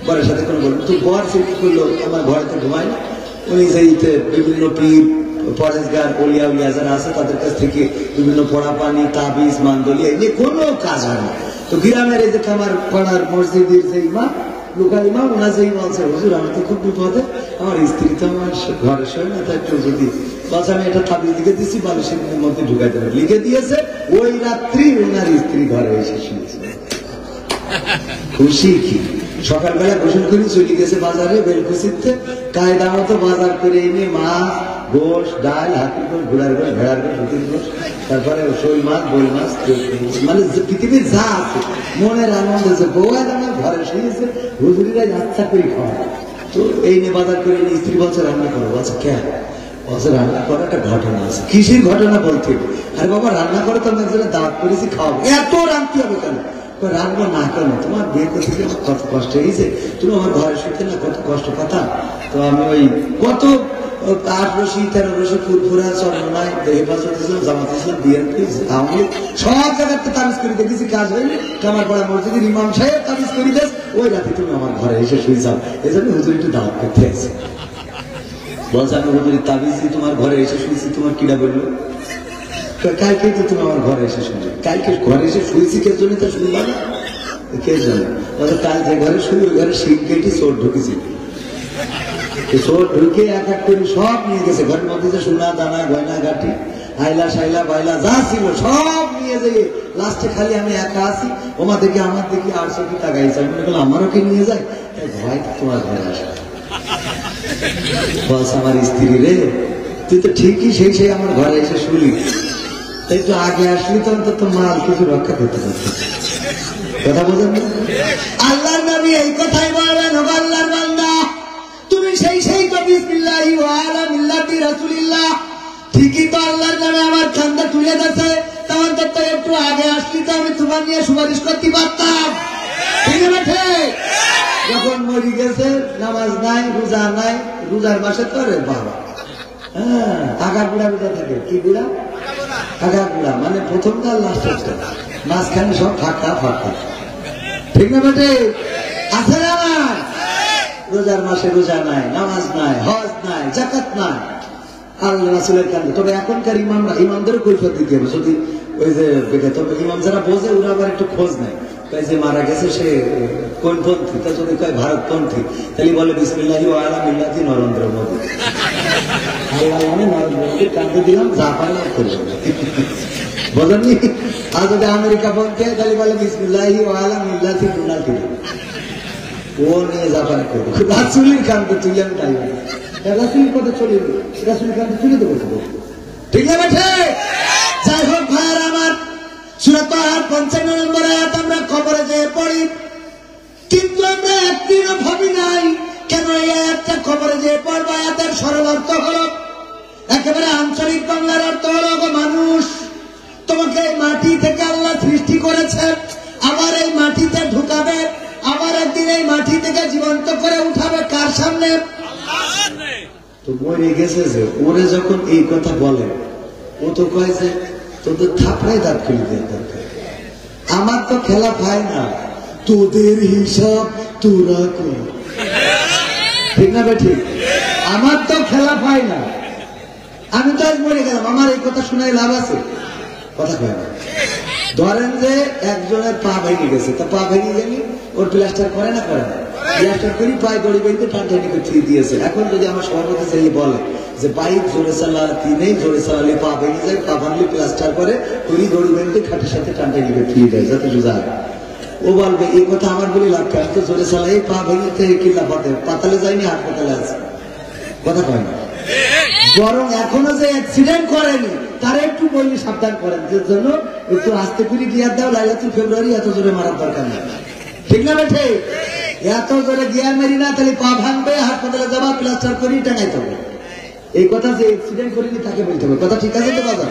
বরের সাথে কোনো বলবেন। তো বর সে কি করলো, আমার ঘরেতে ঘুমায়, উনি যে বিভিন্ন পীর পরেশগার ওলিয়া উলিয়া যারা আছে তাদের কাছ থেকে বিভিন্ন পড়া পানি তাবিজ মান্দলি এই নিয়ে কোনো কাজ হয় না। তো গ্রামের এই যে আমার পাড়ার মসজিদের যে ইমাম, লোকাল ইমাম, ওনার যে ইমাম আছে, হুজুর আমি তো খুব বিপদে, আমার স্ত্রী তো আমার ঘরে শোয় না, তাই একটু যদি বলছে আমি এটা তাবিজ লিখে দিচ্ছি, বালিশের মধ্যে ঢুকাই দেবে, লিখে দিয়েছে। ওই রাত্রি ওনার স্ত্রী ঘরে এসে শুনেছে। খুশি কি? সকালবেলা গোসল করে চলে গেছে বাজারে, বেলকুচিতে কায়দা মতো বাজার করে এনে মাছ, গোশ, ডাল, হাতির গোশ, ঘোড়ার গোশ, ভেড়ার গোশ, হাতির গোশ, তারপরে শোল মাছ, বোল মাছ, মানে পৃথিবীর যা আছে মনের আনন্দ আছে। বউ আমার ঘরে শুয়েছে, হুজুরিরা যাত্রা করে খাওয়া। তো এই নিয়ে বাজার করে এনে স্ত্রী বলছে রান্না করো। বলছে কেন? বলছে রান্না করার একটা ঘটনা আছে। কিসের ঘটনা বলতে? আরে বাবা রান্না করে তো আমি একজনের দাওয়াত করেছি, খাওয়াবো, এত রাঁধতে হবে কেন? রাখবো না কেন? তোমার বিয়ে করতে গিয়ে আমার কত কষ্ট হয়েছে, তুমি আমার ঘরে শুতে না, কত কষ্ট কথা। তো আমি ওই কত 8 রশি 13 রশি ফুরফুরা চন্দ্রনায় হেফাজত ইসলাম, জামাত ইসলাম, বিএনপি, আওয়ামী লীগ সব জায়গাতে তাবিজ করে দেখেছি, কাজ হয়নি। আমার পড়া মসজিদের ইমাম সাহেব তাবিজ করে দেশ, ওই রাতে তুমি আমার ঘরে এসে শুয়ে যাও, এই জন্য হুজুর একটু দাওয়াত করতে আছে। বলছে আমি হুজুরের তাবিজ দিয়ে তোমার ঘরে এসে শুয়েছি, তোমার কিরা বললো? কালকে তো তুমি আমার ঘরে এসে শুনবে, কালকে ঘরে এসে শুয়েছি কে জন্য তা শুনবা না, কে জানে? কাল যে ঘরে শুই ওই ঘরে শিখ গেটি চোর ঢুকেছি, চোর ঢুকে এক এক করে সব নিয়ে গেছে। ঘরের মধ্যে যে সোনা দানা গয়না গাঠি আইলা সাইলা বাইলা যা ছিল সব নিয়ে যেয়ে লাস্টে খালি আমি একা আছি। ওমা দেখি আমার দেখি আর সে কি তাকাইছে, আমি মনে করলাম আমারও কি নিয়ে যায়, ভয় তোমার ঘরে আসে। বলছে আমার স্ত্রী রে তুই তো ঠিকই সেই আমার ঘরে এসে শুলি, তাই তো আগে আসলি তো অন্তত মাল কিছু রক্ষা করতে পারত। কথা বোঝেন না? আল্লাহর নবী এই কথাই বলবেন, ও আল্লাহর বান্দা তুমি সেই তো বিসমিল্লাহি ওয়া আলা মিল্লাতি রাসূলিল্লাহ, ঠিকই তো আল্লাহর নামে আমার কান্দা তুলে দিয়েছে, তখন তো একটু আগে আসলি তো আমি তোমার নিয়ে সুপারিশ করতে পারতাম। ঠিক আছে? যখন মরি গেছে নামাজ নাই রোজা নাই, রোজার মাসে তো রে বাবা হ্যাঁ আগা গুড়া রোজা থাকে, কি গুড়া? আগা গুড়া, মানে প্রথমটা লাস্টেরটা, মাঝখানে সব ফাঁকা ফাঁকা। ঠিক না বেটে? আছে না? রোজার মাসে রোজা নাই, নামাজ নাই, হজ নাই, যাকাত নাই, আল্লাহ রাসূলের কান্দে। তবে এখনকার ইমামদেরও কৈফিয়ত দিতে হবে, যদি ওই যে তবে ইমাম যারা বোঝে ওরা আবার একটু খোঁজ নেয়, যে মারা গেছে সে কোন পন্থী, তা যদি কয় ভারতপন্থী তাহলে বলে বিসমিল্লাহি ওয়া আলা মিল্লাতি নরেন্দ্র মোদী। আল্লাহ মানে নরেন্দ্র মোদীর কান্দে দিলাম, জাপান করে বোঝেননি? আর যদি আমেরিকা পন্থী তাহলে বলে বিসমিল্লাহি ওয়া আলা মিল্লাতি ডোনাল্ড ট্রাম্প। ও নিয়ে জাপান করবো, রাসূলের কান্দে তুলে আমি তাই রাসূলের কথা চলে রাসূলের কান্দে তুলে দেবো। ঠিক আছে? যাই হোক ভাইয়ার আমার, সূরা তাহার 55 নম্বর আয়াত আমরা কবরে যেয়ে পড়ি, কিন্তু আমরা একদিনও ভাবি নাই কেন এই আয়াতটা কবরে যেয়ে পড়বো। আয়াতের সরল অর্থ হলো, একেবারে আঞ্চলিক বাংলার অর্থ হলো, মানুষ তোমাকে মাটি থেকে আল্লাহ সৃষ্টি করেছে, আবার এই মাটিতে ঢুকাবে, আবার একদিন এই মাটি থেকে জীবন্ত করে উঠাবে কার সামনে? তো মরে গেছে যে ওরে যখন এই কথা বলে ও তো কয় যে তোদের থাপড়াই দাঁত খুলে দেওয়ার দরকার, আমার তো খেলা পায় না, তোদের হিসাব তোরা কর। ঠিক না বেঠিক? আমার তো খেলা পায় না, আমি তো আজ মরে গেলাম, আমার এই কথা শোনায় লাভ আছে? কথা কয় না। ধরেন যে একজনের পা ভেঙে গেছে, তা পা ভেঙে গেলে ওর প্লাস্টার করে না করে না? প্লাস্টার করি পায়ে দড়ি বেঁধে টানটানি করে ঠিক দিয়েছে। এখন যদি আমার সভাপতি চাইলে বলে যে বাইক জোরে চালাতি নেই, জোরে চালালে পা ভেঙে যায়, পা ভাঙলে প্লাস্টার করে করি দড়ি বেঁধে খাটের সাথে টানটানি করে ঠিক দেয় যাতে সোজা হয়, ও বলবে এই কথা আমার বলে লাভ, আমি তো জোরে চালাই পা ভেঙে কিল্লা পাতে পাতালে যায়নি, হাসপাতালে আছে। কথা কয় না? বরং এখনো যে অ্যাক্সিডেন্ট করেনি তারা একটু বললি সাবধান করেন, যে জন্য একটু আস্তে করে গিয়ার দাও, লাইলাতুল ফেব্রুয়ারি এত জোরে মারার দরকার নেই। ঠিক না বেঠে? এত জোরে গিয়ার মারি না, তাহলে পা ভাঙবে, হাসপাতালে যাবা, প্লাস্টার করি টাঙাইতে হবে। এই কথা যে অ্যাক্সিডেন্ট করিনি তাকে বলতে হবে। কথা ঠিক আছে তো দাদা?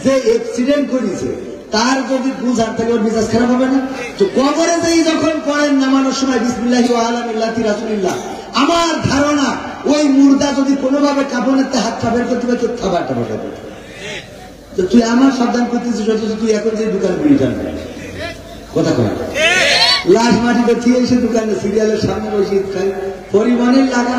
যে অ্যাক্সিডেন্ট করেছে তার যদি বুঝার থাকে ওর মেজাজ খারাপ হবে না? তো কবরে যেই যখন পড়েন নামানোর সময় বিসমিল্লাহি ওয়া আলা মিল্লাতি রাসূলিল্লাহ, আমার ধারণা ওই মুর্দা যদি কোনোভাবে কাপড়ের হাতটা বের করতে পারে তো খাবারটা বসাবে। তো তুই আমার সাবধান করতেছিস, তুই এখন যে দোকান বিড়ি টানবি। কথা কয় লাশ মাটিতে থিয়ে এসে দোকানে সিরিয়ালের সামনে বসে খাই, পরিমাণের লাগা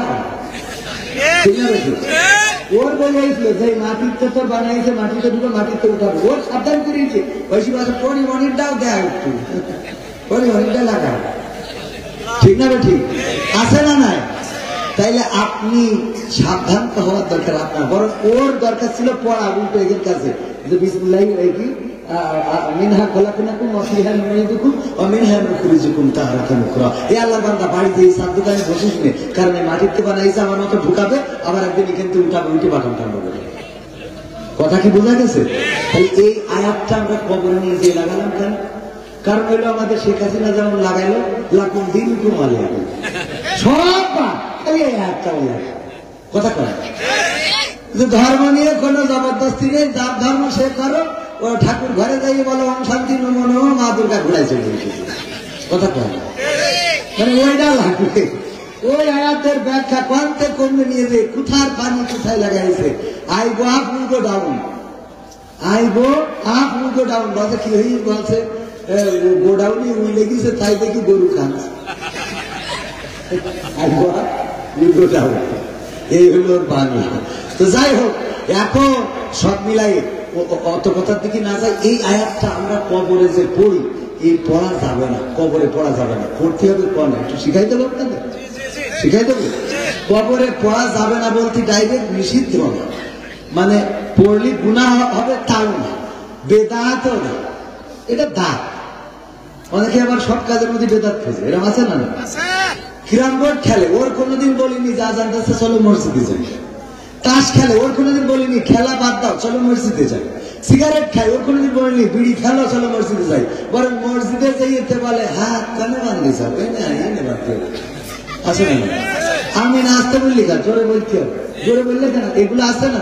ওর বলেছিল যে মাটিতে তো বানাইছে, মাটিতে ঢুকে মাটিতে উঠাবে, ওর সাবধান করিয়েছে ওই সময় পরিমাণেরটাও দেয়, একটু পরিমাণেরটা লাগা। ঠিক না? ঠিক আছে না? নাই? তাইলে আপনি সাবধান হওয়ার দরকার আপনার, বরং ওর দরকার ছিল পড়া উল্টো এদের কাছে যে বিসমিল্লাহি কি মিনহা খলাকনাকুম ওয়া ফিহা নুঈদুকুম ওয়া মিনহা নুখরিজুকুম তারাতান উখরা। এই আল্লাহর বান্দা বাড়িতে এই সাত দোকানে বসিস নে, কারণ এই মাটিতে বানাইছে আমার মতো ঢুকাবে, আবার একদিন কিন্তু উঠাবে, উঠে বাটন টানবে। কথা কি বোঝা গেছে? তাহলে এই আয়াতটা আমরা কবরে নিয়ে যে লাগালাম কেন? কারণ হইলো আমাদের শেখ হাসিনা যেমন লাগাইলো লাকুম দীনুকুম ওয়ালিয়া দিন, সব খালি এই আয়াতটা লাগে। কথা কয় যে ধর্ম নিয়ে কোনো জবরদস্তি নেই, যার ধর্ম সে করো। ও ঠাকুর ঘরে যাই বলো ওম শান্তি নমো নমঃ, মা দুর্গা ঘোড়ায় চলে এসেছে। কথা কয় মানে ওইটা লাগবে। ওই আয়াতের ব্যাখ্যা কোনতে কমে নিয়ে যে কোথার পানি কোথায় লাগাইছে, আইবো আপ উইগো ডাউন, আইবো আপ উইগো ডাউন বলছে কি হই, বলছে গোডাউনি উই লেগেছে তাই দেখি গরু খাচ্ছে। আইবো আপ উইগো ডাউন, এই হলো ওর বাংলা। তো যাই হোক, এখন সব মিলাই অত কথার দিকে না যাই, এই আয়াতটা আমরা কবরে যে পড়ি, এই পড়া যাবে না, কবরে পড়া যাবে না। পড়তে হবে কোন, একটু শিখাই দেবো আপনাদের, শিখাই দেবো। কবরে পড়া যাবে না বলতে ডাইরেক্ট নিষিদ্ধ হবে, মানে পড়লে গুনাহ হবে তাও না, বেদাতও না, এটা দাঁত। অনেকে আবার সব কাজের মধ্যে বেদাত খেয়েছে, এরকম আছে না? ক্যারাম বোর্ড খেলে, ওর কোনোদিন বলিনি যা জানতেছে চলো মসজিদে যাই। তাস খেলে, ওর কোনোদিন বলিনি খেলা বাদ দাও চলো মসজিদে যাই। সিগারেট খায়, ওর কোনোদিন বলিনি বিড়ি খেলো চলো মসজিদে যাই। বরং মসজিদে যাইতে বলে হাত কানে বান্ধি যাও, আছে না? আমি না আসতে বললি না, জোরে বলতে হবে, জোরে বললে কেন? এগুলো আছে না?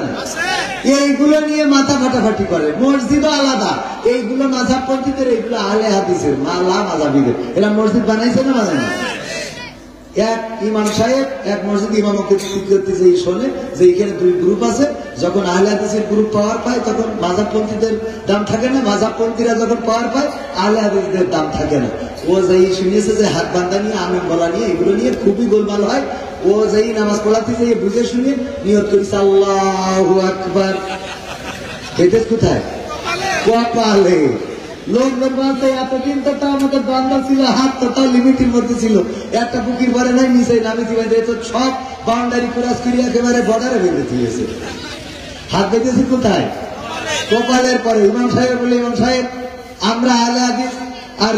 এইগুলো নিয়ে মাথা ফাটাফাটি করে। মসজিদও আলাদা, এইগুলো মাযহাবপন্থীদের, এইগুলো আহলে হাদিসের, মালা মাযহাবীদের। এরা মসজিদ বানাইছে না বানায় না? এক ইমাম সাহেব এক মসজিদ ইমামকে করতেছে, শোনে যে এখানে দুই গ্রুপ আছে, যখন আহলে হাদিসের গ্রুপ পাওয়ার পায় তখন মাযহাবপন্থীদের দাম থাকে না, মাযহাবপন্থীরা যখন পাওয়ার পায় আহলে হাদিসদের দাম থাকে না। ও যেই শুনিয়েছে যে হাত বান্ধা নিয়ে, আমিন বলা নিয়ে, এগুলো নিয়ে খুবই গোলমাল হয়। ও যেই নামাজ পড়াতে যেয়ে বুঝে শুনে নিয়ত করিস আল্লাহু আকবার, এটা কোথায়? কপালে। লোকজন বলতে এতদিন তো আমাদের বান্দা ছিল, হাত তো তাও লিমিটের মধ্যে ছিল, একটা বুকির পরে নাই নিচে নামে দিবেন, তো সব বাউন্ডারি ক্রস করে একেবারে বর্ডারে বেঁধে দিয়েছে। হাত বেঁধেছে কোথায়? কপালের পরে। ইমাম সাহেব বলে, ইমাম সাহেব আমরা আহলে হাদিস আর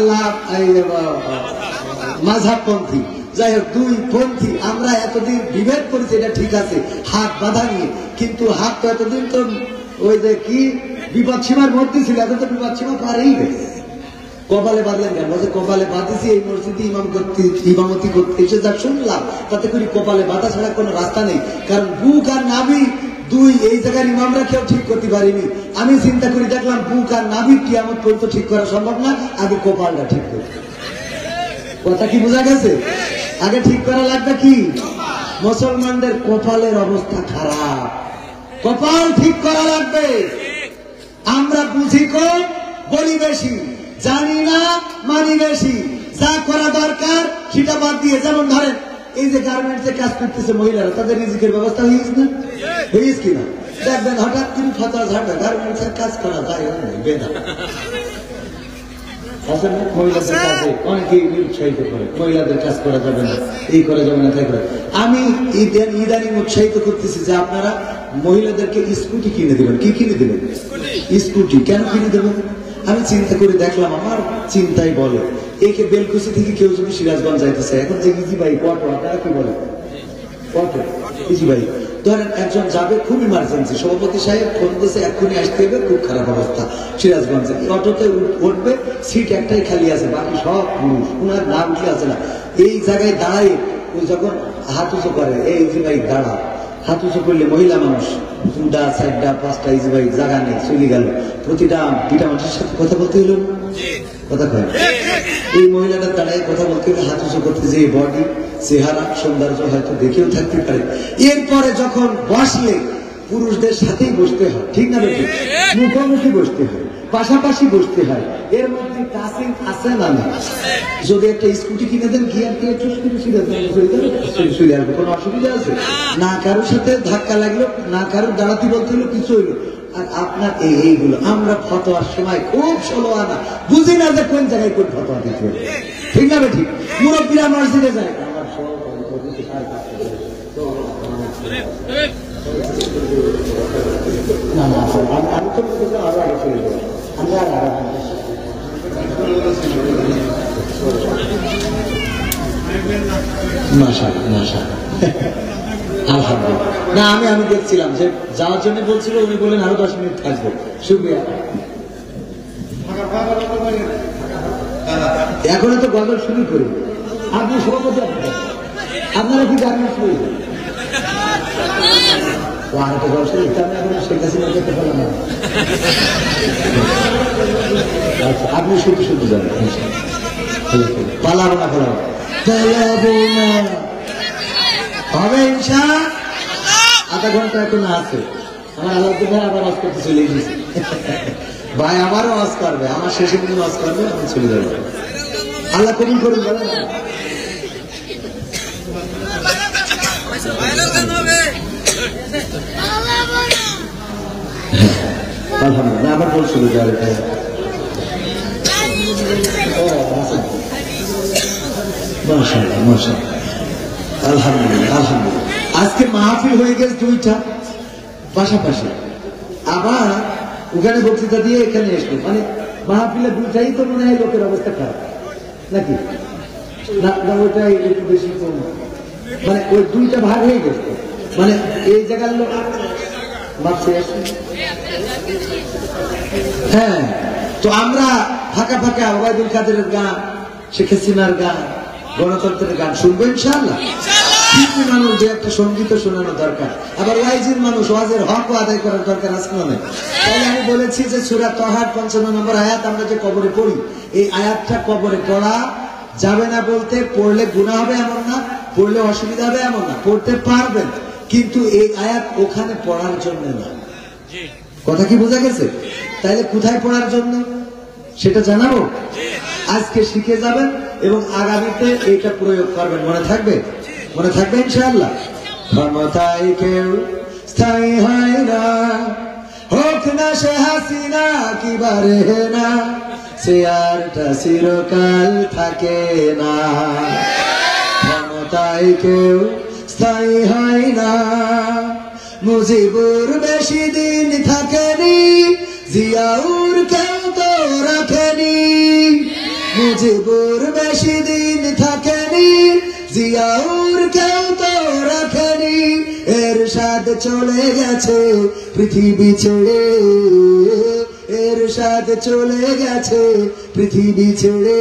মাযহাবপন্থী, যাই হোক দুই পন্থী, আমরা এতদিন বিভেদ করেছি, এটা ঠিক আছে হাত বাঁধা নিয়ে, কিন্তু হাত তো এতদিন তো ওই যে কি বিপদ সীমার মধ্যে ছিল, এখন তো বিপদ সীমা পারেই গেছে। কপালে বাঁধলেন কেন? বলছে কপালে বাঁধেছি এই মসজিদে ইমামতি করতে এসে যা শুনলাম, তাতে করে কপালে বাঁধা ছাড়া কোনো রাস্তা নেই। কারণ বুক আর নাভি দুই, এই জায়গার ইমামরা কেউ ঠিক করতে পারিনি। আমি চিন্তা করে দেখলাম বুক আর নাভি কিয়ামত পর্যন্ত ঠিক করা সম্ভব না, আগে কপালটা ঠিক করতে। কথা কি বোঝা গেছে? আগে ঠিক করা লাগবে কি? মুসলমানদের কপালের অবস্থা খারাপ, কপাল ঠিক করা লাগবে। আমরা বুঝি কম, বলি বেশি, জানি না মানি বেশি। যা করা দরকার সেটা বাদ দিয়ে, যেমন ধরেন এই যে গার্মেন্টসে কাজ করতেছে মহিলারা, তাদের রিজিকের ব্যবস্থা হয়েছে না? হয়েছে কিনা? দেখবেন হঠাৎ করে ফতোয়া ঝাড়বে গার্মেন্টসের কাজ করা যায় বেদা। মহিলাদের কাজে অনেকেই উৎসাহিত করে, মহিলাদের কাজ করা যাবে না, এই করা যাবে না, তাই করে। আমি ইদানিং উৎসাহিত করতেছি যে আপনারা মহিলাদেরকে স্কুটি কিনে দেবেন। কি কিনে দেবেন? স্কুটি। কেন কিনে দেবেন? আমি চিন্তা করে দেখলাম, আমার চিন্তাই বলে, একে বেলকুচি থেকে কেউ যদি সিরাজগঞ্জ যাইতেছে, এখন যে ইজি বাইক, অটো, আপনারা কি বলেন? Auto, easy bike. ধরেন একজন যাবে, খুব ইমার্জেন্সি, সভাপতি সাহেব ফোন দিয়েছে এক্ষুনি আসতে হবে, খুব খারাপ অবস্থা সিরাজগঞ্জে, অটোতে উঠবে, সিট একটাই খালি আছে, বাকি সব পুরুষ, ওনার না উঠলে আছে না। এই জায়গায় দাঁড়ায় ওই যখন হাত উঁচু করে, এই ইজি বাইক দাঁড়া, হাত উঁচু করলে মহিলা মানুষ 2টা 4টা 5টা ইজি বাইক জায়গা নেই, চলে গেল। প্রতিটা দুটা মানুষের সাথে কথা বলতে হলো, কথা কয়। এই মহিলাটা দাঁড়ায় কথা বলতে হলে হাত উঁচু করতে, যে বডি চেহারা সৌন্দর্য হয়তো দেখেও থাকতে পারে। এরপরে যখন বসলে পুরুষদের সাথেই বসতে হয়, ঠিক না? দেখি মুখোমুখি বসতে হয়, পাশাপাশি বসতে হয়, এর মধ্যে টাচিং আছে না? না। যদি একটা স্কুটি কিনে দেন, গিয়ার দিয়ে চলে আসবে, কোনো অসুবিধা আছে? না কারোর সাথে ধাক্কা লাগলো, না কারোর দাঁড়াতে বলতে হলো, কিছু হইলো। আর আপনার এইগুলো আমরা ফতোয়ার সময় খুব ষোলো আনা বুঝি না যে কোন জায়গায় কোন ফতোয়া দিতে হবে, ঠিক না? ঠিক মুরব্বীরা মসজিদে যায়, না না আমি তো আরো আগে চলে যাবো, আমি আর না আমি দেখছিলাম যে যাওয়ার জন্য বলছিল, উনি বললেন আরো 10 মিনিট থাকবো। শুক্রিয়া। এখনো তো গজল শুরু করি, আপনি সভাপতি, আপনারা কি গার্মেন্টস বই আপনি শুধু শুধু জানেন, পালাবো না, পালাবো না হবে ইনশা। আধা ঘন্টা এখন আছে, আমার আল্লাহ ভাই আবার ওয়াজ করতে চলে গেছে, ভাই আমারও ওয়াজ করবে, আমার শেষের দিন ওয়াজ করবে, আমি চলে যাবো। আল্লাহ কবুল করুন, বলেন আলহামদুলিল্লাহ আবার বলছিল যে আরেকটা মাশাআল্লাহ মাশাআল্লাহ আলহামদুলিল্লাহ আলহামদুলিল্লাহ। আজকে মাহফিল হয়ে গেছে দুইটা পাশাপাশি, আবার ওখানে বক্তৃতা দিয়ে এখানে এসলো, মানে মাহফিলে দুইটাই তো মনে হয় লোকের অবস্থা খারাপ নাকি না? ওইটাই একটু বেশি কম, মানে ওই দুইটা ভাগ হয়ে গেছে, মানে এই জায়গার লোক ভাবছে। হ্যাঁ, তো আমরা ফাঁকা ফাঁকা ওবায়দুল কাদেরের গান, শেখ হাসিনার গান, গণতন্ত্রের গান শুনবো ইনশাআল্লাহ। কিন্তু মানুষ যে একটা সঙ্গীত শোনানো দরকার, আবার ওয়াইজির মানুষ ওয়াজের হক আদায় করার দরকার আছে না? তাই আমি বলেছি যে সূরা তাহার 55 নম্বর আয়াত আমরা যে কবরে পড়ি, এই আয়াতটা কবরে পড়া যাবে না বলতে, পড়লে গুনাহ হবে এমন না, পড়লে অসুবিধা হবে এমন না, পড়তে পারবেন, কিন্তু এই আয়াত ওখানে পড়ার জন্য না। কথা কি বোঝা গেছে? তাইলে কোথায় পড়ার জন্য সেটা জানাবো, আজকে শিখে যাবেন এবং আগামীতে এইটা প্রয়োগ করবেন। মনে থাকবে? মনে থাকবে ইনশাআল্লাহ। ক্ষমতায় কেউ স্থায়ী হয় না, হোক না সে হাসিনা কি বারে না, সে আরটা চিরকাল থাকে না। ক্ষমতায় কেউ স্থায়ী হয় না, মুজিবুর বেশি দিন থাকেনি, জিয়াউর কেউ তো রাখেনি। মুজিবুর বেশি দিন থাকেনি, জিয়াউর কেউ তো রাখেনি। এরশাদ চলে গেছে পৃথিবী ছেড়ে, এরশাদ চলে গেছে পৃথিবী ছেড়ে,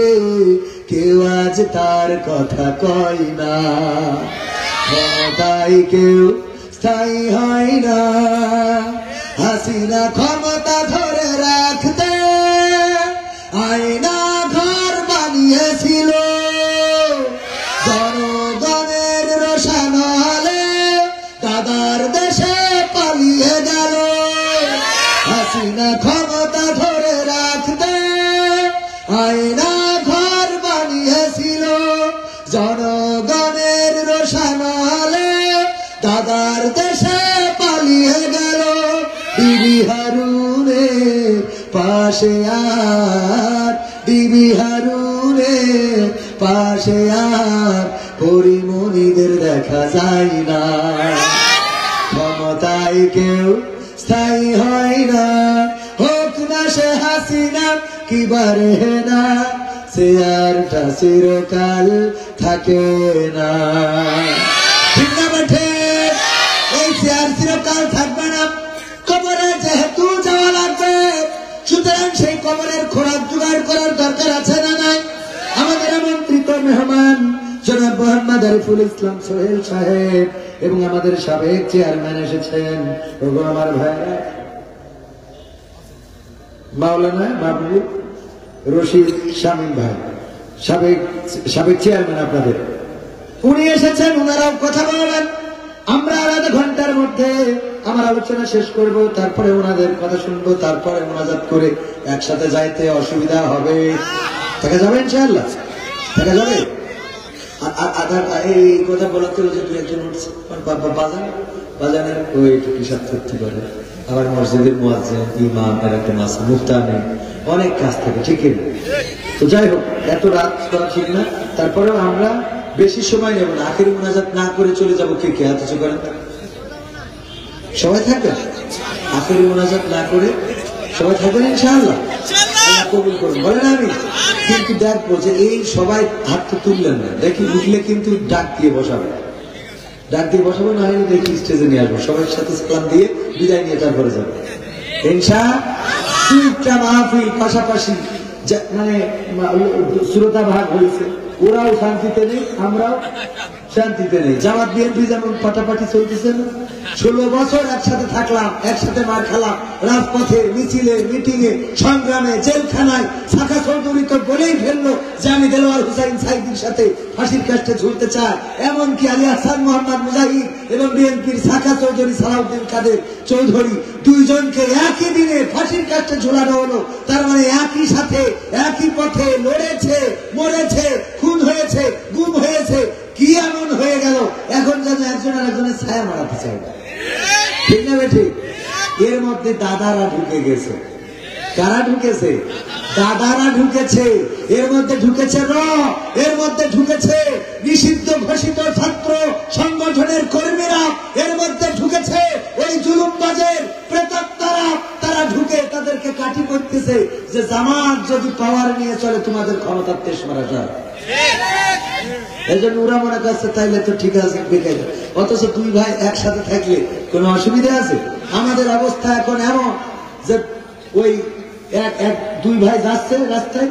কেউ আজ তার কথা কয় না। ক্ষমতায় কেউ স্থায়ী হয় না, হাসিনা ক্ষমতা ধরে রাখতে আয়না ঘর বানিয়েছিল, জনগণের রোশানলে দাদার দেশে পালিয়ে গেল। হাসিনা ক্ষমতা ধরে রাখতে আয়না ঘর বানিয়েছিল, জনগণের রোশানলে দাদার দেশে পালিয়ে গেল। বিবি হারুনের পাশে আর, বিবি হারুনের পাশে আর পরিমণিদের দেখা যায় না। ক্ষমতায় কেউ স্থায়ী হয় না, হোক না সে হাসিনা কি বারে না, সে আরটা চিরকাল থাকে না। ঠিক না বেঠে? এই চেয়ার চিরকাল থাকবে না, কবরে যেহেতু যাওয়া লাগবে, সুতরাং সেই কবরের খোরাক জোগাড় করার দরকার আছে না নাই? আমাদের আমন্ত্রিত মেহমান জনাব মোহাম্মদ আরিফুল ইসলাম সোহেল সাহেব এবং আমাদের সাবেক চেয়ারম্যান এসেছেন। ওগো আমার ভাইরা, মাওলানা মাহবুব রশিদ শামীম ভাই, সাবেক চেয়ারম্যান আপনাদের, উনি এসেছেন। ওনারাও কথা বলবেন। আমরা আধা ঘন্টার মধ্যে আমার আলোচনা শেষ করব, তারপরে ওনাদের কথা শুনবো, তারপরে মোনাজাত করে একসাথে যাইতে অসুবিধা হবে। দেখা যাবে ইনশাআল্লাহ? দেখা যাবে? এই কথা বলাতে যে দু একজন উঠছে, বাজানের ওই টুকি সাত করতে পারে, আবার মসজিদের মুয়াজ্জিন, ইমাম, এর একটা মাস মুফতা নেই, অনেক কাজ থাকে, ঠিকই? তো যাই হোক, এত রাত করা ঠিক না। তারপরেও আমরা বেশি সময় নেব না, আখেরি মোনাজাত না করে চলে যাবো। কে কে হাত উঁচু করেন? সবাই থাকবে? আখেরি মোনাজাত না করে সবাই থাকবেন ইনশাআল্লাহ? কবুল করুন, বলেন আমি। কিন্তু দেখবো যে এই সবাই হাত তো তুললেন না, দেখি উঠলে কিন্তু ডাক দিয়ে বসাবো, ডাক দিয়ে বসাবো, না হলে দেখি স্টেজে নিয়ে আসবো, সবার সাথে সালাম দিয়ে বিদায় নিয়ে তারপরে যাবো ইনশাআল্লাহ। দুইটা মাহফিল পাশাপাশি, মানে শ্রোতা ভাগ হয়েছে, ওরাও শান্তিতে নেই, আমরাও শান্তিতে নেই। জামাত বিএনপি যেমন পাটাপাটি চলতেছে না, 16 বছর একসাথে থাকলাম, একসাথে মার খেলাম, রাজপথে, মিছিলে, মিটিং এ, সংগ্রামে, জেলখানায়। শাখা চৌধুরী তো বলেই ফেললো যে আমি দেলোয়ার হুসাইন সাইদির সাথে ফাঁসির কাস্টে ঝুলতে চাই। এমনকি আলী হাসান মোহাম্মদ মুজাহিদ এবং বিএনপির শাখা চৌধুরী সালাউদ্দিন কাদের চৌধুরী দুইজনকে একই দিনে ফাঁসির কাস্টে ঝুলানো হলো। তার মানে একই সাথে একই পথে লড়েছে, মরেছে, খুন হয়েছে, গুম হয়েছে। কি এমন হয়ে গেল এখন যেন একজন আরেকজনের ছায়া মারাতে চাই? ঠিক না বেঠিক? এর মধ্যে দাদারা ঢুকে গেছে। কারা ঢুকেছে? দাদারা ঢুকেছে। এর মধ্যে ঢুকেছে এর মধ্যে ঢুকেছে নিষিদ্ধ ঘোষিত ছাত্র সংগঠনের কর্মীরা, এর মধ্যে ঢুকেছে ওই জুলুমবাজের প্রেতাত্মারা। তারা ঢুকে তাদেরকে কাঠি করতেছে যে জামাত যদি পাওয়ার নিয়ে চলে তোমাদের ক্ষমতার তেজ মারা যায়। এই জন্য ওরা মনে করছে তাইলে তো ঠিক আছে বেকার। অথচ দুই ভাই একসাথে থাকলে কোনো অসুবিধা আছে? আমাদের অবস্থা এখন এমন যে ওই দুই ভাই যাচ্ছে রাস্তায়,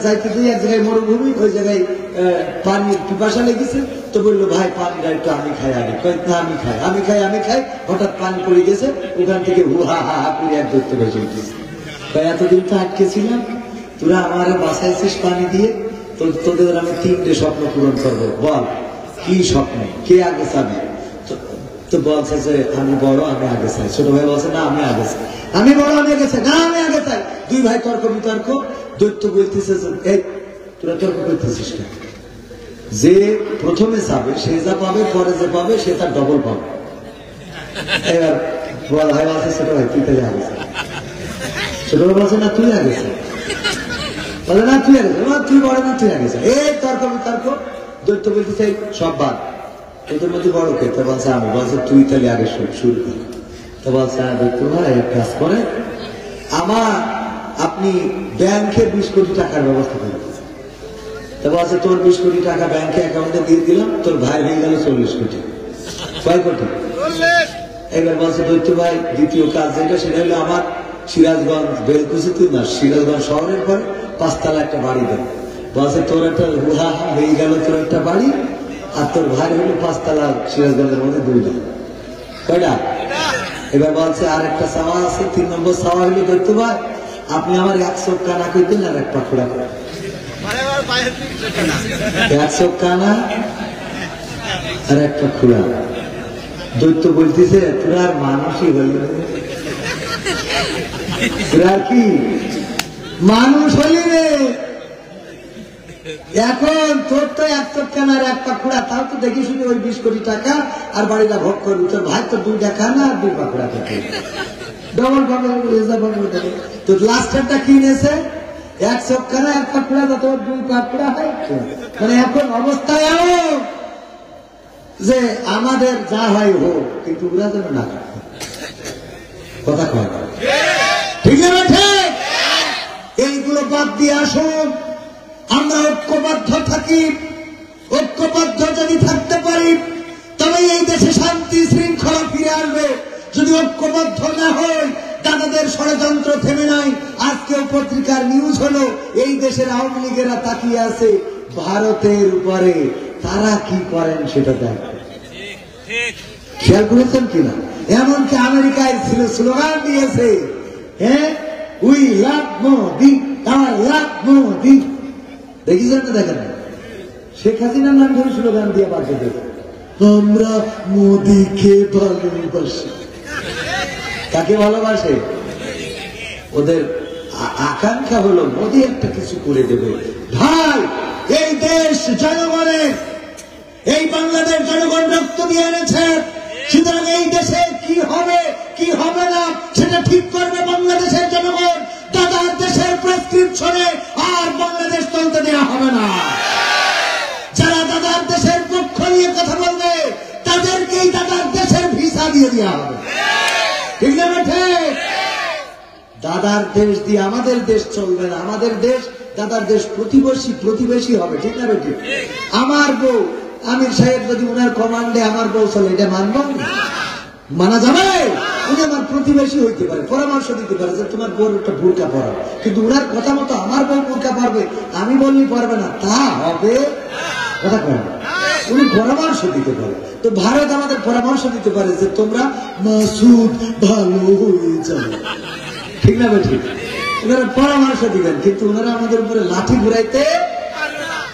যাইতে এক জায়গায় মরুভূমি, ওই জায়গায় পানির পিপাসা লেগেছে, তো বললো ভাই পানিটা একটু আমি খাই আগে। আমি খাই। হঠাৎ পানি পড়ে গেছে, ওখান থেকে হু হা হা হা করে এক ধরতে বেশি উঠেছে। এতদিন তো আটকে ছিলাম, তোরা আমার বাঁচাইছিস পানি দিয়ে, তোদের আমি 3টে স্বপ্ন পূরণ করবো। বল কি স্বপ্ন, কে আগে চাবি? তো বলছে যে আমি বড়, আমি আগে চাই। ছোট ভাই বলছে না আমি আগে চাই। আমি বড়, আমি আগে চাই। না আমি আগে চাই। দুই ভাই তর্ক বিতর্ক। দৈত্য বলতেছে এই তোরা তর্ক করতেছিস না, যে প্রথমে চাবে সে যা পাবে, পরে যে পাবে সে তার ডবল পাবে। এবার বড় ভাই বলছে ছোট ভাই তুই তাহলে আগে চাই। ছোট ভাই বলছে না তুই আগে চাই। বলে না তুই আগে চাই। তুই বড় না তুই আগে চাই। এই তর্ক বিতর্ক। দৈত্য বলতেছে সব বাদ, তোদের মধ্যে বড় কে? তো বলছে আমি। বলছে তুই তাহলে আগে শুরু কর। তো বলছে দৈত্য ভাই এক কাজ করে, আপনি ব্যাংকে 20 কোটি টাকার ব্যবস্থা করে। তো বলছে তোর 20 কোটি টাকা ব্যাংকে অ্যাকাউন্টে দিয়ে দিলাম, তোর ভাই হয়ে গেল 40 কোটি। কয় কোটি? এবার বলছে দৈত্য ভাই দ্বিতীয় কাজ যেটা, সেটা হলো আমার সিরাজগঞ্জ বেলকুচি, তুই না সিরাজগঞ্জ শহরের পরে 5 তলা একটা বাড়ি দেন। বলছে তোর একটা হুহা হয়ে গেল, তোর একটা বাড়ি, আর তোর ভাই হলো 5 তলা সিরাজগঞ্জের মধ্যে 2 জন। কয়টা? এবার বলছে আর একটা চাওয়া আছে, 3 নম্বর চাওয়া হলো দৈত্য ভাই আপনি আমার 1 চোখ কানা করে দিন আর 1 পাখুড়া করে। 1 চোখ কানা আর 1 পাখুড়া। দৈত্য বলতেছে তোরা আর মানুষই হইল, তোরা কি মানুষ হইলি রে? এখন তোর তো 1 চোখ কানা আর 1 পাখুড়া, তাও তো দেখি শুনি ওই 20 কোটি টাকা আর বাড়িটা ভোগ করবি। তোর ভাই তো 2টা কানা আর 2 পাখুড়া থাকে, ডবল তো লাস্টারটা কি নিয়েছে? 1 চোখ কানা 1 পাখুড়া, তো 2 পাখুড়া হয়। মানে এখন অবস্থায় এমন যে আমাদের যা হয় হোক, কিন্তু ওরা যেন না কথা কয়, ঠিক না? ঠিক। এইগুলো বাদ দিয়ে আসুন, আমরা ঐক্যবদ্ধ থাকি। ঐক্যবদ্ধ যদি থাকতে পারি তবে এই দেশে শান্তি শৃঙ্খলা ফিরে আসবে। যদি ঐক্যবদ্ধ না হয়, দাদাদের ষড়যন্ত্র থেমে নাই। আজকেও পত্রিকার নিউজ হলো এই দেশের আওয়ামী লীগেরা তাকিয়ে আছে ভারতের উপরে, তারা কি করেন সেটা দেখে। খেয়াল করেছেন কিনা? এমনকি আমেরিকায় ছিল স্লোগান দিয়েছে, হ্যাঁ we love Modi, I love Modi. দেখেছেন না? দেখেন শেখ হাসিনার নাম ধরে স্লোগান দিয়ে বাজে দেবে আমরা মোদিকে ভালোবাসি। কাকে ভালোবাসে? ওদের আকাঙ্ক্ষা হলো মোদি একটা কিছু করে দেবে। ভাই এই দেশ জনগণের, এই বাংলাদেশ জনগণ রক্ত দিয়ে এনেছে, সুতরাং এই দেশে কি হবে কি হবে না সেটা ঠিক করবে বাংলাদেশের জনগণ। দাদার দেশের প্রেসক্রিপশনে আর বাংলাদেশ চলতে দেওয়া হবে না। যারা দাদার দেশের পক্ষ নিয়ে কথা বলবে তাদেরকেই দাদার দেশের ভিসা দিয়ে দেওয়া হবে, ঠিক না? ঠিক। দাদার দেশ দিয়ে আমাদের দেশ চলবে না। আমাদের দেশ দাদার দেশ প্রতিবেশী হবে, ঠিক না? ঠিক। আমার বউ আমির সাহেব যদি উনার কমান্ডে আমার বউ চলে, এটা মানব? মানা যাবে? উনি আমার প্রতিবেশী হইতে পারে, পরামর্শ দিতে পারে যে তোমার বউর একটা বোরকা পরাও, কিন্তু উনার কথা মতো আমার বউ বোরকা পরবে আমি বললি পারবে না, তা হবে? কথা কয় না। উনি পরামর্শ দিতে পারে। তো ভারত আমাদের পরামর্শ দিতে পারে যে তোমরা মাসুদ ভালো হয়ে যাবে, ঠিক না? ঠিক। ওনারা পরামর্শ দিবেন, কিন্তু ওনারা আমাদের উপরে লাঠি ঘুরাইতে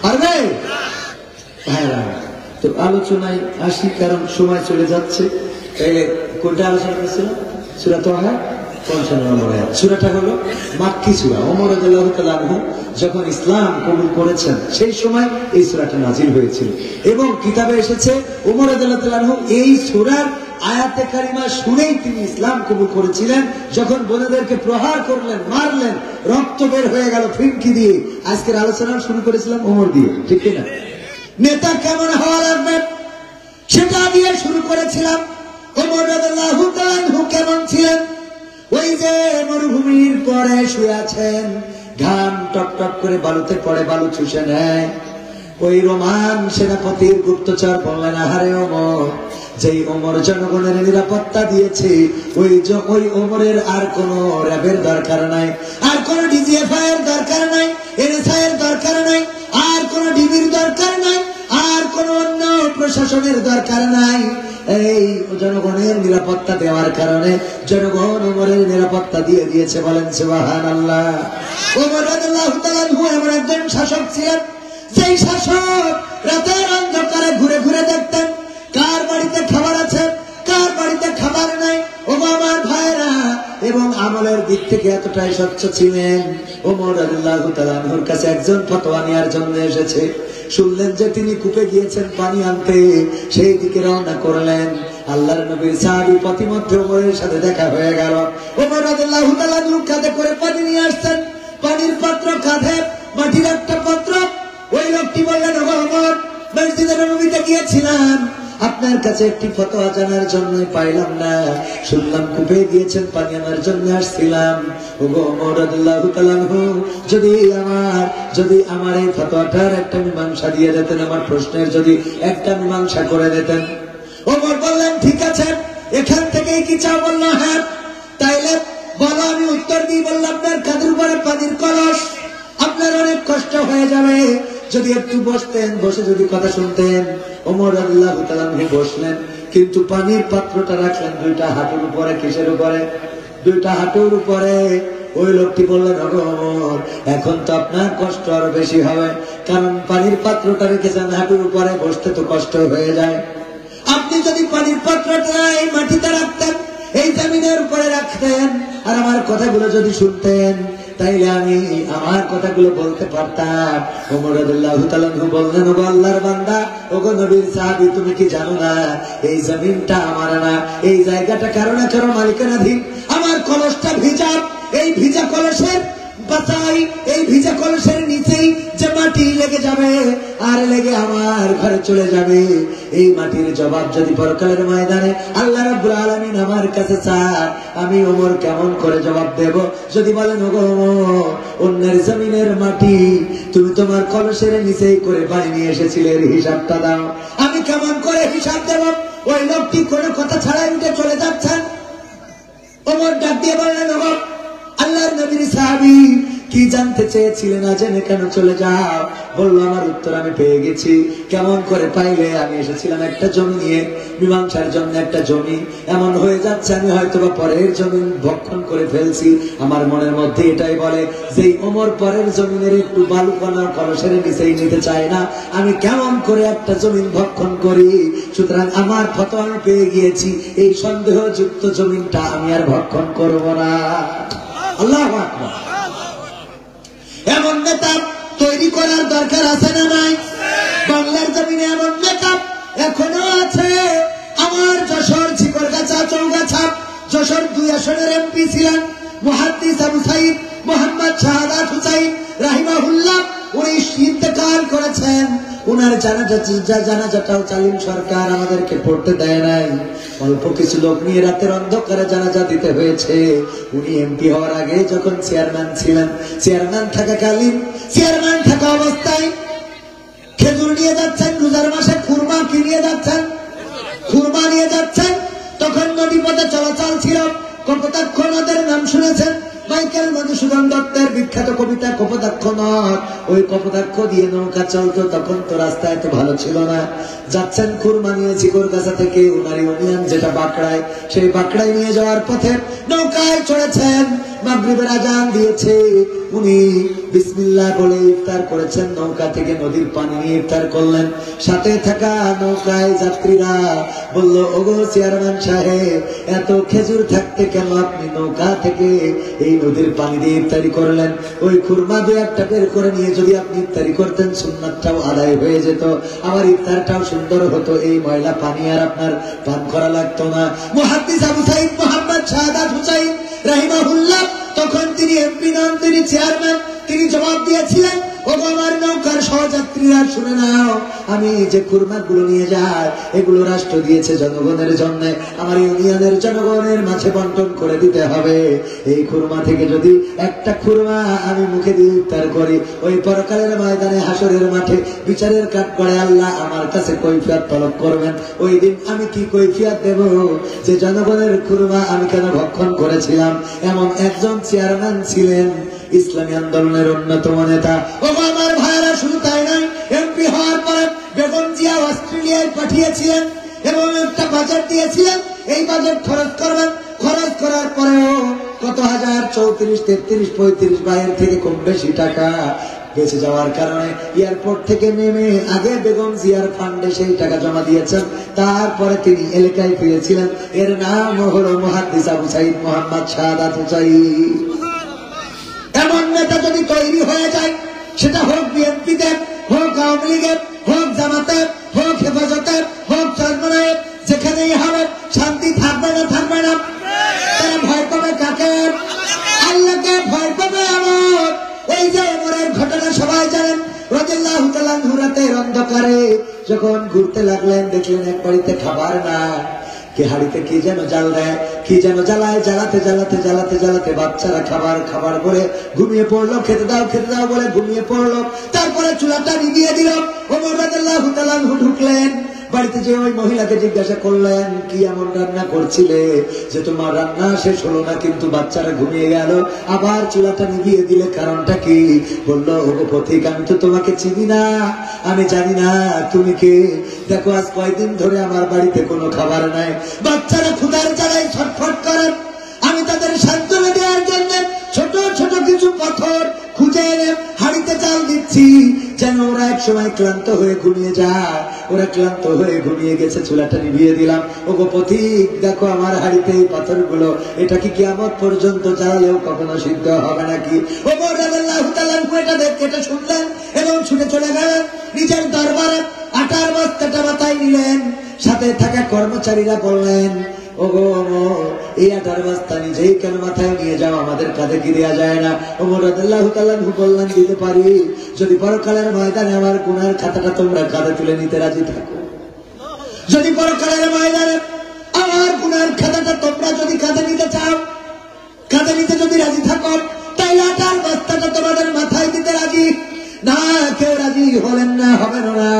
পারবে? হ্যাঁ। তো আলোচনায় আসি, কারণ সময় চলে যাচ্ছে। কোনটা আলোচনা করেছিল? সূরা তাহা 55 নম্বর আয়াত। সূরাটা হলো মাক্কি সূরা। ওমর রাদিয়াল্লাহু তাআলা আনহু যখন ইসলাম কবুল করেছেন সেই সময় এই সূরাটা নাজিল হয়েছিল, এবং কিতাবে এসেছে ওমর রাদিয়াল্লাহু তাআলা আনহু এই সূরার আয়াতে কারিমা শুনেই তিনি ইসলাম কবুল করেছিলেন। যখন বোনেদেরকে প্রহার করলেন, মারলেন, রক্ত বের হয়ে গেল ফিনকি দিয়ে। আজকের আলোচনা শুরু করেছিলাম ওমর দিয়ে, ঠিক না? নেতা কেমন হওয়া লাগবে সেটা দিয়ে শুরু করেছিলাম। ওমর রাদিয়াল্লাহু তাআলা আনহু কেমন ছিলেন? ওই যে মরুভূমির পরে শুয়ে আছেন, ঘাম টক টক করে বালুতে পড়ে, বালু চুষে নেয়। ওই রোমান সেনাপতির গুপ্তচর বললেন, আহারে ওমর, যেই ওমর জনগণের নিরাপত্তা দিয়েছে, ওই ওমরের আর কোন র্যাবের দরকার নাই, আর কোন ডিজিএফআই এর দরকার নাই, এনএসআই এর দরকার নাই, আর কোন ডিবির দরকার নাই, আর কোন অন্য প্রশাসনের দরকার নাই। এই জনগণের নিরাপত্তা দেওয়ার কারণে জনগণ ওমরের নিরাপত্তা দিয়ে দিয়েছে। বলেন সুবহানাল্লাহ। ওমর রাদিয়াল্লাহু তাআলা আনহু এমন একজন শাসক ছিলেন, যেই শাসক রাতের অন্ধকারে ঘুরে ঘুরে দেখতেন কার বাড়িতে খাবার আছে, কার বাড়িতে খাবার নাই। ও আমার ভাইরা, এবং আমলের দিক থেকে এতটাই স্বচ্ছ ছিলেন। ওমর রাদিয়াল্লাহু তাআলা আনহুর কাছে একজন ফতোয়া নেওয়ার জন্য এসেছে। শুনলেন যে তিনি কূপে গিয়েছেন পানি আনতে, সেই দিকে রওনা করলেন। আল্লাহর নবীর সাহাবী পথিমধ্যে ওমরের সাথে দেখা হয়ে গেল। ওমর রাদিয়াল্লাহু তাআলা আনহু কাঁধে করে পানি নিয়ে আসছেন, পানির পাত্র কাঁধে, মাটির একটা পাত্র। ওই লোকটি বললেন, ওমর, মসজিদে নববীতে গিয়েছিলাম, আপনার কাছে একটি ফতোয়া জানার জন্য পাইলাম না, শুনলাম কূপে গিয়েছেন পানি আনার জন্য আসছিলাম। ওগো ওমর রাদিয়াল্লাহু তাআলা আনহু, যদি আমার এই ফতোয়াটার একটা মীমাংসা দিয়ে দিতেন, আমার প্রশ্নের যদি একটা মীমাংসা করে দিতেন। ওমর বললেন, ঠিক আছে, এখান থেকেই কি চাও? বলল, হ্যাঁ। তাইলে বলো, আমি উত্তর দিই। বললাম, আপনার কাঁধের উপরে পানির কলস, আপনার অনেক কষ্ট হয়ে যাবে, যদি একটু বসতেন, বসে যদি কথা শুনতেন। ওমর রাদিয়াল্লাহু তাআলা আনহু বসলেন, কিন্তু পানির পাত্রটা রাখলেন দুইটা হাঁটুর উপরে। কিসের উপরে? দুইটা হাঁটুর উপরে। ওই লোকটি বললেন, ওমর, এখন তো আপনার কষ্ট আরো বেশি হবে, কারণ পানির পাত্রটা রেখেছেন হাঁটুর উপরে, বসতে তো কষ্ট হয়ে যায়। আপনি যদি পানির পাত্রটা এই মাটিতে রাখতেন, এই জমিনের উপরে রাখতেন, আর আমার কথাগুলো যদি শুনতেন, তাইলে আমি আমার কথাগুলো বলতে পারতাম। ওমর রাদিয়াল্লাহু তাআলা আনহু বললেন, ওগো আল্লাহর বান্দা, ওগো নবীর সাহাবী, তুমি কি জানো না এই জমিনটা আমার না, এই জায়গাটা কারো না কারো মালিকানাধীন। আমার কলসটা ভিজা, এই ভিজা কলসের বাঁচাই, এই ভিজা কলসের নিচেই যে মাটি লেগে যাবে, আর লেগে আমার ঘরে চলে যাবে, এই মাটির জবাব যদি পরকালের ময়দানে আল্লাহ রাব্বুল আলামিন আমার কাছে চান, আমি ওমর কেমন করে জবাব দেব? যদি বলেন, ওগো ওমর, অন্যের জমিনের মাটি তুমি তোমার কলসের নিচেই করে পানি নিয়ে এসেছিলে, এর হিসাবটা দাও, আমি কেমন করে হিসাব দেব? ওই লোকটি কোনো কথা ছাড়াই উঠে চলে যাচ্ছেন। ওমর ডাক দিয়ে বললেন, ওমর, আল্লাহর নবীর সাহাবী কি জানতে চেয়েছিলেন, না জেনে কেন চলে যাও? বললো, আমার উত্তর আমি পেয়ে গেছি। কেমন করে পাইলে? আমি এসেছিলাম একটা জমি নিয়ে, মীমাংসার জন্য একটা জমি। এমন হয়ে যাচ্ছে আমি হয়তো বা পরের জমি ভক্ষণ করে ফেলছি। আমার মনের মধ্যে এটাই বলে, যেই ওমর পরের জমিনের একটু বালুকণা কলসের নিচেই নিতে চায় না, আমি কেমন করে একটা জমিন ভক্ষণ করি। সুতরাং আমার ফতোয়া আমি পেয়ে গিয়েছি, এই সন্দেহযুক্ত জমিনটা আমি আর ভক্ষণ করব না। আল্লাহু আকবার। এমন নেতা তৈরি করার দরকার আছে না নাই? বাংলার জমিনে এমন নেতা এখনো আছে। আমার যশোর ঝিকরগাছা চৌগাছা যশোর 2 আসনের এমপি ছিলেন মুহাদ্দিস আবু সাঈদ মোহাম্মদ শাহাদাত হুসাইন রাহিমাহুল্লাহ, উনি ইন্তেকাল করেছেন। উনার জানাজাটাও জালিম সরকার আমাদেরকে পড়তে দেয় নাই, অল্প কিছু লোক নিয়ে রাতের অন্ধকারে জানাজা দিতে হয়েছে। উনি এমপি হওয়ার আগে যখন চেয়ারম্যান ছিলেন, চেয়ারম্যান থাকা অবস্থায় খেজুর নিয়ে যাচ্ছেন, রোজার মাসে খুরমা কি নিয়ে যাচ্ছেন? খুরমা নিয়ে যাচ্ছেন। তখন নদীপথে চলাচল ছিল, কপোতাক্ষ নদের নাম শুনেছেন? মাইকেল মধুসূদন দত্তের বিখ্যাত কবিতা কপোতাক্ষ নদ, ওই কপোতাক্ষ দিয়ে নৌকা চলতো। তখন তো রাস্তা এত ভালো ছিল না। যাচ্ছেন খুরমা নিয়ে ঝিকরগাছা থেকে উনার ইউনিয়ন যেটা বাঁকড়ায়, সেই বাঁকড়ায় নিয়ে যাওয়ার পথে নৌকায় চড়েছেন। মাগরিবের আজান দিয়েছে, উনি বিসমিল্লাহ বলে ইফতার করেছেন, নৌকা থেকে নদীর পানি নিয়ে ইফতার করলেন। সাথে থাকা নৌকায় যাত্রীরা বলল, ওগো চেয়ারম্যান সাহেব, এত খেজুর থাকতে কেন আপনি নৌকা থেকে এই নদীর পানি দিয়ে ইফতারি করলেন? ওই খুরমা দু একটা বের করে নিয়ে যদি আপনি ইফতারি করতেন, সুন্নাতটাও আদায় হয়ে যেত, আমার ইফতারটাও সুন্দর হতো, এই ময়লা পানি আর আপনার পান করা লাগতো না। মুহাদ্দিস আবু সাঈদ মুহাম্মদ শাহাদাত হুসাইন রাহিমাহুল্লাহ, তখন তিনি এমপি নন, তিনি চেয়ারম্যান, তিনি জবাব দিয়েছিলেন, ওগো আমার নৌকার সহযাত্রীরা শুনে নাও, আমি যে খুরমা গুলো নিয়ে যাই এগুলো রাষ্ট্র দিয়েছে জনগণের জন্য, আমার ইউনিয়নের জনগণের মাঝে বন্টন করে দিতে হবে। এই খুরমা থেকে যদি একটা খুরমা আমি মুখে দিয়ে ইফতার করি, ওই পরকালের ময়দানে হাসরের মাঠে বিচারের কাঠ করে আল্লাহ আমার কাছে কৈফিয়ত তলব করবেন। ওই দিন আমি কি কৈফিয়ত দেব যে জনগণের খুরমা আমি কেন ভক্ষণ করেছিলাম? এমন একজন চেয়ারম্যান ছিলেন, ইসলামী আন্দোলনের অন্যতম নেতা। ও আমার ভাইরা, শুধু তাই নয়, এমপি হওয়ার পরে বেগম জিয়া অস্ট্রেলিয়ায় পাঠিয়েছিলেন এবং একটা বাজেট দিয়েছিলেন, এই বাজেট খরচ করবেন। খরচ করার পরেও কত হাজার, 34, 33, 35 বাইরের থেকে কম বেশি টাকা বেঁচে যাওয়ার কারণে এয়ারপোর্ট থেকে নেমে আগে বেগম জিয়ার ফান্ডে সেই টাকা জমা দিয়েছেন, তারপরে তিনি এলাকায় ফিরেছিলেন। এর নাম হলো মুহাদ্দিস আবু সাঈদ মুহাম্মদ শাহাদাত হুসাইন। এমন নেতা যদি তৈরি হয়ে যায়, সেটা হোক বিএনপিতে, হোক আওয়ামী লীগের, হোক জামাতে, হোক হেফাজতে, হোক চরমনায়, যেখানেই হবে শান্তি থাকবে না, থাকবে না। তারা ভয় পাবে কাকে? আল্লাহকে ভয় পাবে। আমার এই যে ওমরের ঘটনা সবাই জানেন, রাদিয়াল্লাহু তাআলা আনহু রাতের অন্ধকারে যখন ঘুরতে লাগলেন, দেখলেন এক বাড়িতে খাবার না, কে হাড়িতে কি যেন জাল দেয়, কি যেন জ্বালায়, জ্বালাতে জ্বালাতে জ্বালাতে জ্বালাতে বাচ্চারা খাবার খাবার বলে ঘুমিয়ে পড়লো, খেতে দাও বলে ঘুমিয়ে পড়লো। তারপরে চুলাটা নিভিয়ে দিল। ওমর রাদিয়াল্লাহু তাআলা আনহু ঢুকলেন বাড়িতে, যে ওই মহিলাকে জিজ্ঞাসা করলেন, কি এমন রান্না করছিলে যে তোমার রান্না শেষ হলো না কিন্তু বাচ্চারা ঘুমিয়ে গেল, আবার চুলাটা নিভিয়ে দিলে, কারণটা কি? বললো, ওগো পথিক, আমি তো তোমাকে চিনি না, আমি জানি না তুমি কে। দেখো আজ কয়দিন ধরে আমার বাড়িতে কোনো খাবার নাই, বাচ্চারা ক্ষুধার জ্বালায় ছটফট করেন, আমি তাদের সান্ত্বনা দেওয়ার জন্য ছোট ছোট কিছু পাথর খুঁজে এনে হাড়িতে চাল দিচ্ছি, যেন ওরা এক সময় ক্লান্ত হয়ে ঘুমিয়ে যায়। ওরা ক্লান্ত হয়ে ঘুমিয়ে গেছে, চুলাটা নিভিয়ে দিলাম। ওগো পথিক, দেখো আমার হাড়িতে এই পাথরগুলো, এটা কি কিয়ামত পর্যন্ত জ্বালালেও কখনো সিদ্ধ হবে নাকি? ওমর রাদিয়াল্লাহু তাআলা এটা দেখে এটা শুনলেন এবং ছুটে চলে গেলেন নিজের দরবারে। আটার বস্তাটা মাথায় নিলেন, সাথে থাকা কর্মচারীরা বললেন, ওগো ওমর, এই আটার বস্তা নিজেই কেন মাথায় নিয়ে যাও, আমাদের কাঁধে কি দেওয়া যায় না? ওমর রাদিয়াল্লাহু তাআলা বললেন, দিতে পারি, যদি পরকালের ময়দানে আমার গুনার খাতাটা তোমরা কাঁধে তুলে নিতে রাজি থাকো। যদি পরকালের ময়দানে আমার গুনার খাতাটা তোমরা যদি কাঁধে নিতে চাও, কাঁধে নিতে যদি রাজি থাকো, তাহলে আটার বস্তাটা তোমাদের মাথায় দিতে রাজি। না, কেউ রাজি হলেন না, হবেন না।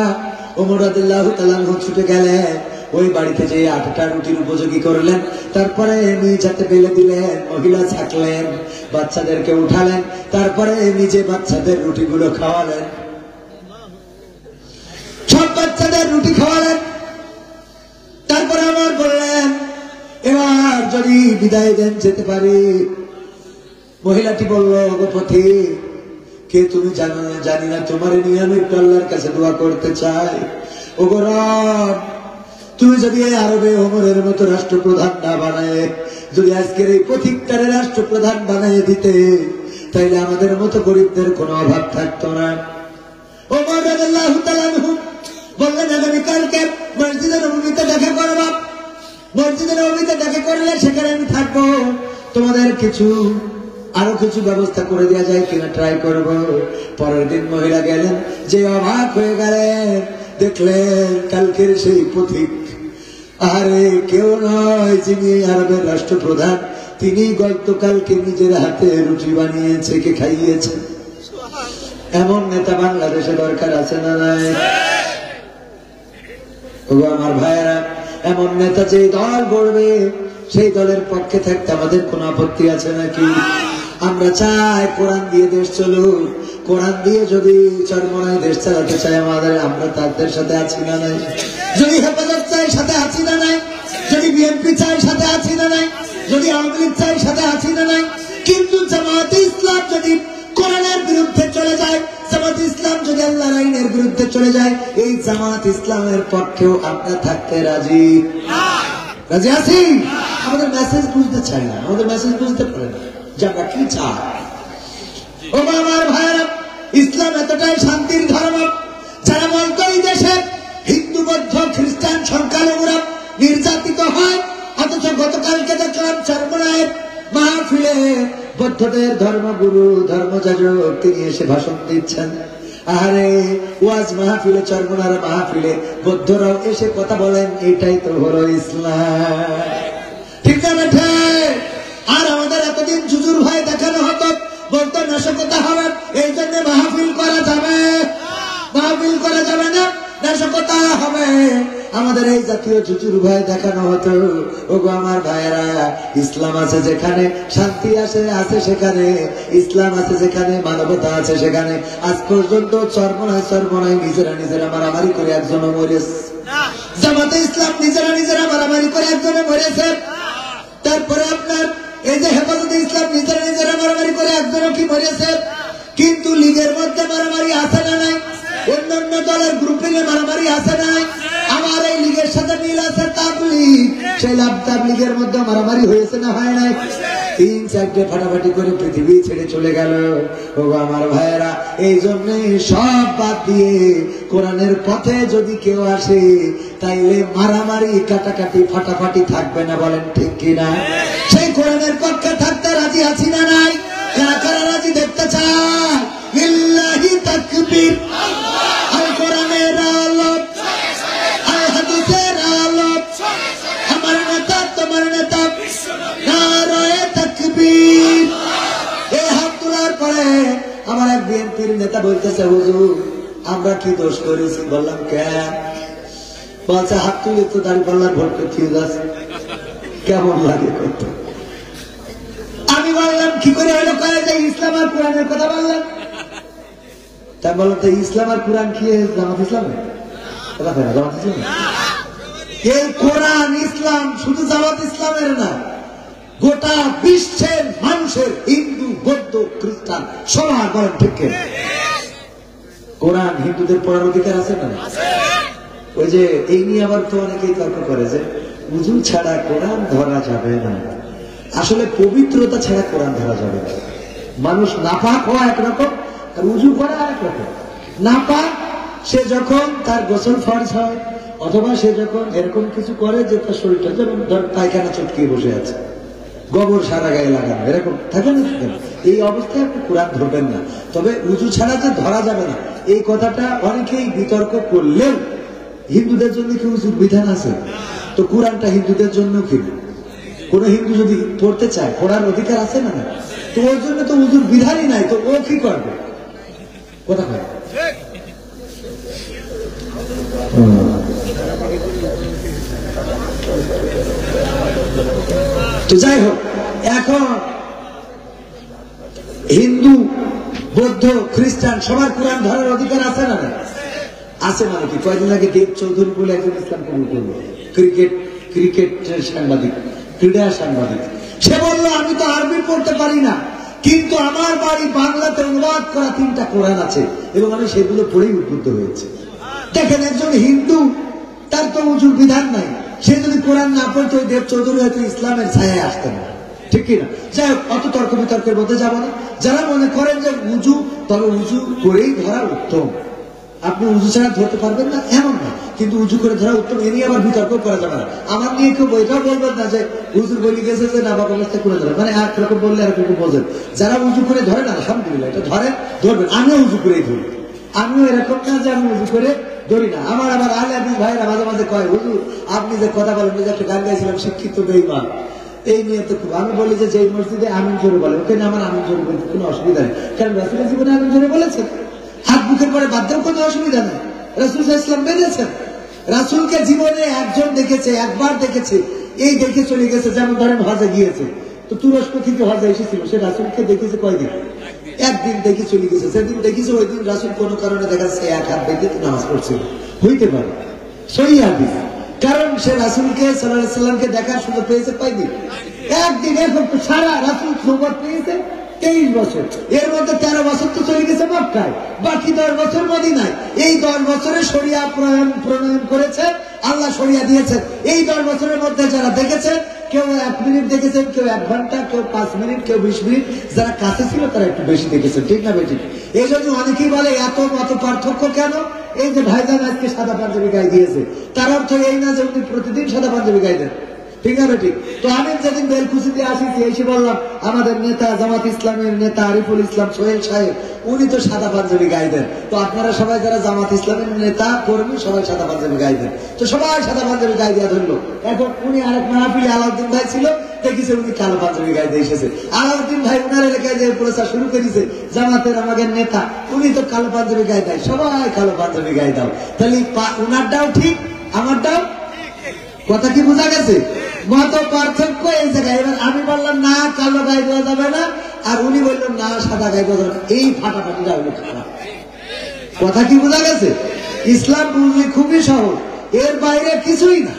ওমর রাদিয়াল্লাহু তাআলা ছুটে গেলেন, ওই বাড়িতে যে আটটা রুটির উপযোগী করলেন, তারপরে নিজেতে বেলে দিলেন, মহিলা থাকলেন, বাচ্চাদেরকে উঠালেন, তারপরে নিজে বাচ্চাদের রুটিগুলো খাওয়ালেন, সব বাচ্চাদের রুটি খাওয়ালেন। তারপরে আমার বললেন, এবার যদি বিদায় দেন যেতে পারি। মহিলাটি বলল, ওগো পথিক, কে তুমি জানো না? জানি না, তোমার নিয়ে আমি আল্লাহর কাছে দোয়া করতে চাই। ওগো রব, তুমি যদি এই আরবে ওমরের মতো রাষ্ট্রপ্রধান না বানায়, যদি আজকের এই পথিকটারে রাষ্ট্রপ্রধান বানিয়ে দিতে, তাইলে আমাদের মতো গরিবদের কোনো অভাব থাকতো না। ওমর রাদিয়াল্লাহু তাআলা আনহু বললেন, আগামীকালকে মসজিদে নববীতে দেখা করব, মসজিদে নববীতে দেখা করলে সেখানে আমি থাকবো, তোমাদের আরো কিছু ব্যবস্থা করে দেওয়া যায় কিনা ট্রাই করব। পরের দিন মহিলা গেলেন, যে অবাক হয়ে গেলেন, দেখলেন কালকের সেই পথিক, আরে কেউ নয়, যিনি আরবের রাষ্ট্রপ্রধান, তিনি গতকালকে নিজের হাতে রুটি বানিয়েছে, কে খাইয়েছে। এমন নেতা বাংলাদেশে দরকার আছে না নাই? আমার ভাইয়েরা, এমন নেতা যে দল গড়বে, সেই দলের পক্ষে থাকতে আমাদের কোন আপত্তি আছে নাকি? আমরা চাই কোরআন দিয়ে দেশ চলুক, কোরআন দিয়ে যদি চরমনায় দেশ চালাতে চাই আমাদের, আমরা তাদের সাথে আছি না নাই? যদি হেফাজত চাই সাথে আছি না নাই? যদি বিএনপি চাই সাথে আছি না নাই? যদি আওয়ামী লীগ চাই সাথে আছি না নাই? কিন্তু জামাতে ইসলাম যদি কোরআনের বিরুদ্ধে চলে যায়, জামাত ইসলাম যদি আল্লাহর আইনের বিরুদ্ধে চলে যায়, এই জামাত ইসলামের পক্ষেও আমরা থাকতে রাজি রাজি আছি। আমাদের মেসেজ বুঝতে চাই না, আমাদের মেসেজ বুঝতে পারে না যে আমরা কি চাই। ও আমার ভাইয়েরা, ইসলাম এতটাই শান্তির ধর্ম, যারা বলতো এই দেশে হিন্দু বৌদ্ধ খ্রিস্টান সংখ্যালঘুরা নির্যাতিত হয়, অথচ গতকালকে দেখলাম চরমনায়ের মাহফিলে বৌদ্ধদের ধর্মগুরু ধর্মযাজক তিনি এসে ভাষণ দিচ্ছেন। আরে ওয়াজ মাহফিলে, চরমনার মাহফিলে বৌদ্ধরাও এসে কথা বলেন, এটাই তো হলো ইসলাম। ঠিক না বেঠে? আর আমাদের এতদিন জুজুর ভয় দেখানো হতো, বলতো নাশকতা হবে, এই জন্য মাহফিল করা যাবে, মাহফিল করা যাবে না, নাশকতা হবে। আমাদের এই জাতীয় জুজুর ভয় দেখানো হতো। ওগো আমার ভাইয়েরা, ইসলাম আছে যেখানে, শান্তি আছে সেখানে, ইসলাম আছে যেখানে, মানবতা আছে সেখানে। আজ পর্যন্ত চরমনায় নিজেরা মারামারি করে একজনও মরেছে। জামাতে ইসলাম নিজেরা মারামারি করে একজনও মরেছে। তারপরে আপনার এই যে হেফাজতে ইসলাম নিজেরা মারামারি করে একজনও কি মরেছে। কিন্তু লীগের মধ্যে মারামারি আছে না নাই? অন্যান্য দলের গ্রুপিং এ মারামারি আছে না নাই? আমার এই লীগের সাথে মিল আছে তাবলীগ, সেই তাবলীগের মধ্যে মারামারি হয়েছে না হয় নাই? 3-4টে ফাটাফাটি করে পৃথিবী ছেড়ে চলে গেল। ও আমার ভাইয়েরা, এই জন্য সব বাদ দিয়ে কোরআনের পথে যদি কেউ আসে, তাইলে মারামারি কাটাকাটি ফাটাফাটি থাকবে না, বলেন ঠিক কিনা? সেই কোরআনের পক্ষে থাকতে রাজি আছি না নাই? কারা কারা রাজি দেখতে চায়? লিল্লাহি তাকবীর। আল কোরআনের আলো, আল হাদিসের আলো, আমার নেতা তোমার নেতা, নারায়ে তাকবীর। এই হাত তোলার পরে আমার এক বিএনপির নেতা বলতেছে, হুজুর আমরা কি দোষ করেছি? বললাম কেন? বলছে হাত তুলে তো দাঁড়িপাল্লার ভোট করতে যাচ্ছে, কেমন লাগে করতে? আমি বললাম কি করে হলো? কয়ে যে ইসলাম আর কোরআনের কথা বললাম। তাই বললাম তো ইসলাম আর কোরআন কি জামাত ইসলাম? জামাত ইসলাম এই কোরআন ইসলাম শুধু জামাত ইসলামের না, গোটা বিশ্বের মানুষের, হিন্দু বৌদ্ধ খ্রিস্টান সবার, বলেন ঠিক? কোরআন হিন্দুদের পড়ার অধিকার আছে না? ওই যে এই নিয়ে আবার তো অনেকেই তর্ক করে যে উজু ছাড়া কোরআন ধরা যাবে না। আসলে পবিত্রতা ছাড়া কোরআন ধরা যাবে না। মানুষ নাপাক হওয়া একরকম, আর উজু করা আরেক রকম। নাপাক সে যখন তার গোসল ফরজ হয়, অথবা সে যখন এরকম কিছু করে যে তার শরীরটা, যেমন ধর পায়খানা চটকিয়ে বসে আছে, গোবর সারা গায়ে লাগানো, এরকম থাকে না? এই অবস্থায় আপনি কোরআন ধরবেন না। তবে উজু ছাড়া যে ধরা যাবে না, এই কথাটা অনেকেই বিতর্ক করলেও হিন্দুদের জন্য কি উজুর বিধান আছে? তো কোরআনটা হিন্দুদের জন্য কি? কোন হিন্দু যদি পড়তে চায়, পড়ার অধিকার আছে না? তো ওর জন্য তো উজুর বিধানই নাই, তো ও কি করবে? কথা হয়। তো যাই হোক, এখন হিন্দু বৌদ্ধ খ্রিস্টান সবার কোরআন ধরার অধিকার আছে না? আছে। মানে কি? কয়েকদিন আগে দেব চৌধুরী বলে একজন ইসলাম কবুল করলো, ক্রিকেট সাংবাদিক, ক্রীড়া সাংবাদিক। সে বললো আমি তো আরবি পড়তে পারি না, কিন্তু আমার বাড়ি বাংলাতে অনুবাদ করা 3টা কোরআন আছে এবং আমি সেগুলো পড়েই উদ্বুদ্ধ হয়েছে। দেখেন, একজন হিন্দু, তার তো উজুর বিধান নাই, সে যদি কোরআন না পড়তো ওই দেব চৌধুরী হয়তো ইসলামের ছায়ায় আসতেন না, ঠিক কিনা? যাই হোক, অত তর্ক বিতর্কের মধ্যে যাবো না। যারা মনে করেন যে উজু, তবে উজু করেই ধরা উত্তম, আপনি উজু ছাড়া ধরতে পারবেন না এমন না, কিন্তু উজু করে ধরা উত্তম, এ নিয়ে আবার বিতর্ক করা যাবে না। আমার নিয়ে কেউ এটাও বলবেন না যে হুজুর বলে গেছে যে নাবাক অবস্থায় করে ধরে, মানে একরকম বললে এরকম বোঝেন। যারা উজু করে ধরে না, আলহামদুলিল্লাহ, এটা ধরবেন। আমিও উজু করেই ধরি, আমিও এরকম না যে আমি উজু করে ধরি না। আমার আলে হাদিস ভাইরা মাঝে মাঝে কয়, হুজুর আপনি যে কথা বলেন, যে একটা গান গাইছিলাম শিক্ষিত বেঈমান, এই নিয়ে তো খুব আমি বলি যে যেই মসজিদে আমিন জোরে বলে, ওখানে আমার আমিন জোরে বলতে কোনো অসুবিধা নেই, কারণ রাসূলের জীবনে আমিন জোরে বলেছেন, হাত বুকের পরে বাদ দেওয়ার কোনো অসুবিধা নেই। রাসূল সাল্লাল্লাহু আলাইহি ওয়াসাল্লাম বেরিয়েছেন, রাসূলকে জীবনে একজন দেখেছে, একবার দেখেছে, এই দেখে চলে গেছে। যেমন ধরেন হজে গিয়েছে, তো তুরস্ক থেকে হজে এসেছিল, সে রাসূলকে দেখেছে কয়দিন? একদিন দেখে চলে গেছে। সেদিন দেখেছে, ওই দিন রাসূল কোনো কারণে দেখা যাচ্ছে এক হাত বেঁধে নামাজ পড়ছিল, হইতে পারে, সহিহ হাদিস। কারণ সে রাসূলকে সাল্লাল্লাহু আলাইহি সাল্লামকে দেখার সুযোগ পেয়েছে কয়দিন? একদিন। এখন তো সারা রাসূল নবুয়ত পেয়েছে 23 বছর, এর মধ্যে 13 বছর তো চলে গেছে মক্কায়, বাকি 10 বছর মদিনায়। এই 10 বছরে শরিয়া প্রণয়ন করেছে আল্লাহ, শরিয়া দিয়েছেন। এই 10 বছরের মধ্যে যারা দেখেছেন, কেউ 1 মিনিট দেখেছেন, কেউ 1 ঘন্টা, কেউ 5 মিনিট, কেউ 20 মিনিট, যারা কাছে ছিল তারা একটু বেশি দেখেছেন, ঠিক না বেঠিক? এই জন্য অনেকেই বলে এত পার্থক্য কেন? এই যে ভাইজান আজকে সাদা পাঞ্জাবি গায়ে দিয়েছে, তার অর্থ এই না যে উনি প্রতিদিন সাদা পাঞ্জাবি গায়ে দেন, ঠিক না বেঠিক? তো আমি যেদিন বেলকুচিতে আসিছি এসে বললাম আমাদের নেতা জামাত ইসলামের নেতা আরিফুল ইসলাম সোহেল সাহেব উনি তো সাদা পাঞ্জাবি গায়ে দেন। তো আপনারা সবাই যারা জামাত ইসলামের নেতা কর্মী সবাই সাদা পাঞ্জাবি গায়ে দেন। তো সবাই সাদা পাঞ্জাবি গায়ে দিয়ে ধরলো। এখন উনি আরেক মাহফিলে আলাউদ্দিন ভাই ছিল, দেখেছে উনি কালো পাঞ্জাবি গায়ে দিয়ে এসেছে। আলাউদ্দিন ভাই উনার এলাকায় যে প্রচার শুরু করেছে জামাতের আমাদের নেতা, উনি তো কালো পাঞ্জাবি গায়ে দেয়, সবাই কালো পাঞ্জাবি গায়ে দাও। তাহলে উনারটাও ঠিক আমারটাও, কথা কি বোঝা গেছে? মত পার্থক্য এই জায়গায়। এবার আমি বললাম না কালো গায়ে দেওয়া যাবে না, আর উনি বললেন না সাদা গায়ে দেওয়া যাবে না। এই ফাটাফাটিটা হলো খারাপ। কথা কি বোঝা গেছে? ইসলাম বুঝলি খুবই সহজ, এর বাইরে কিছুই না।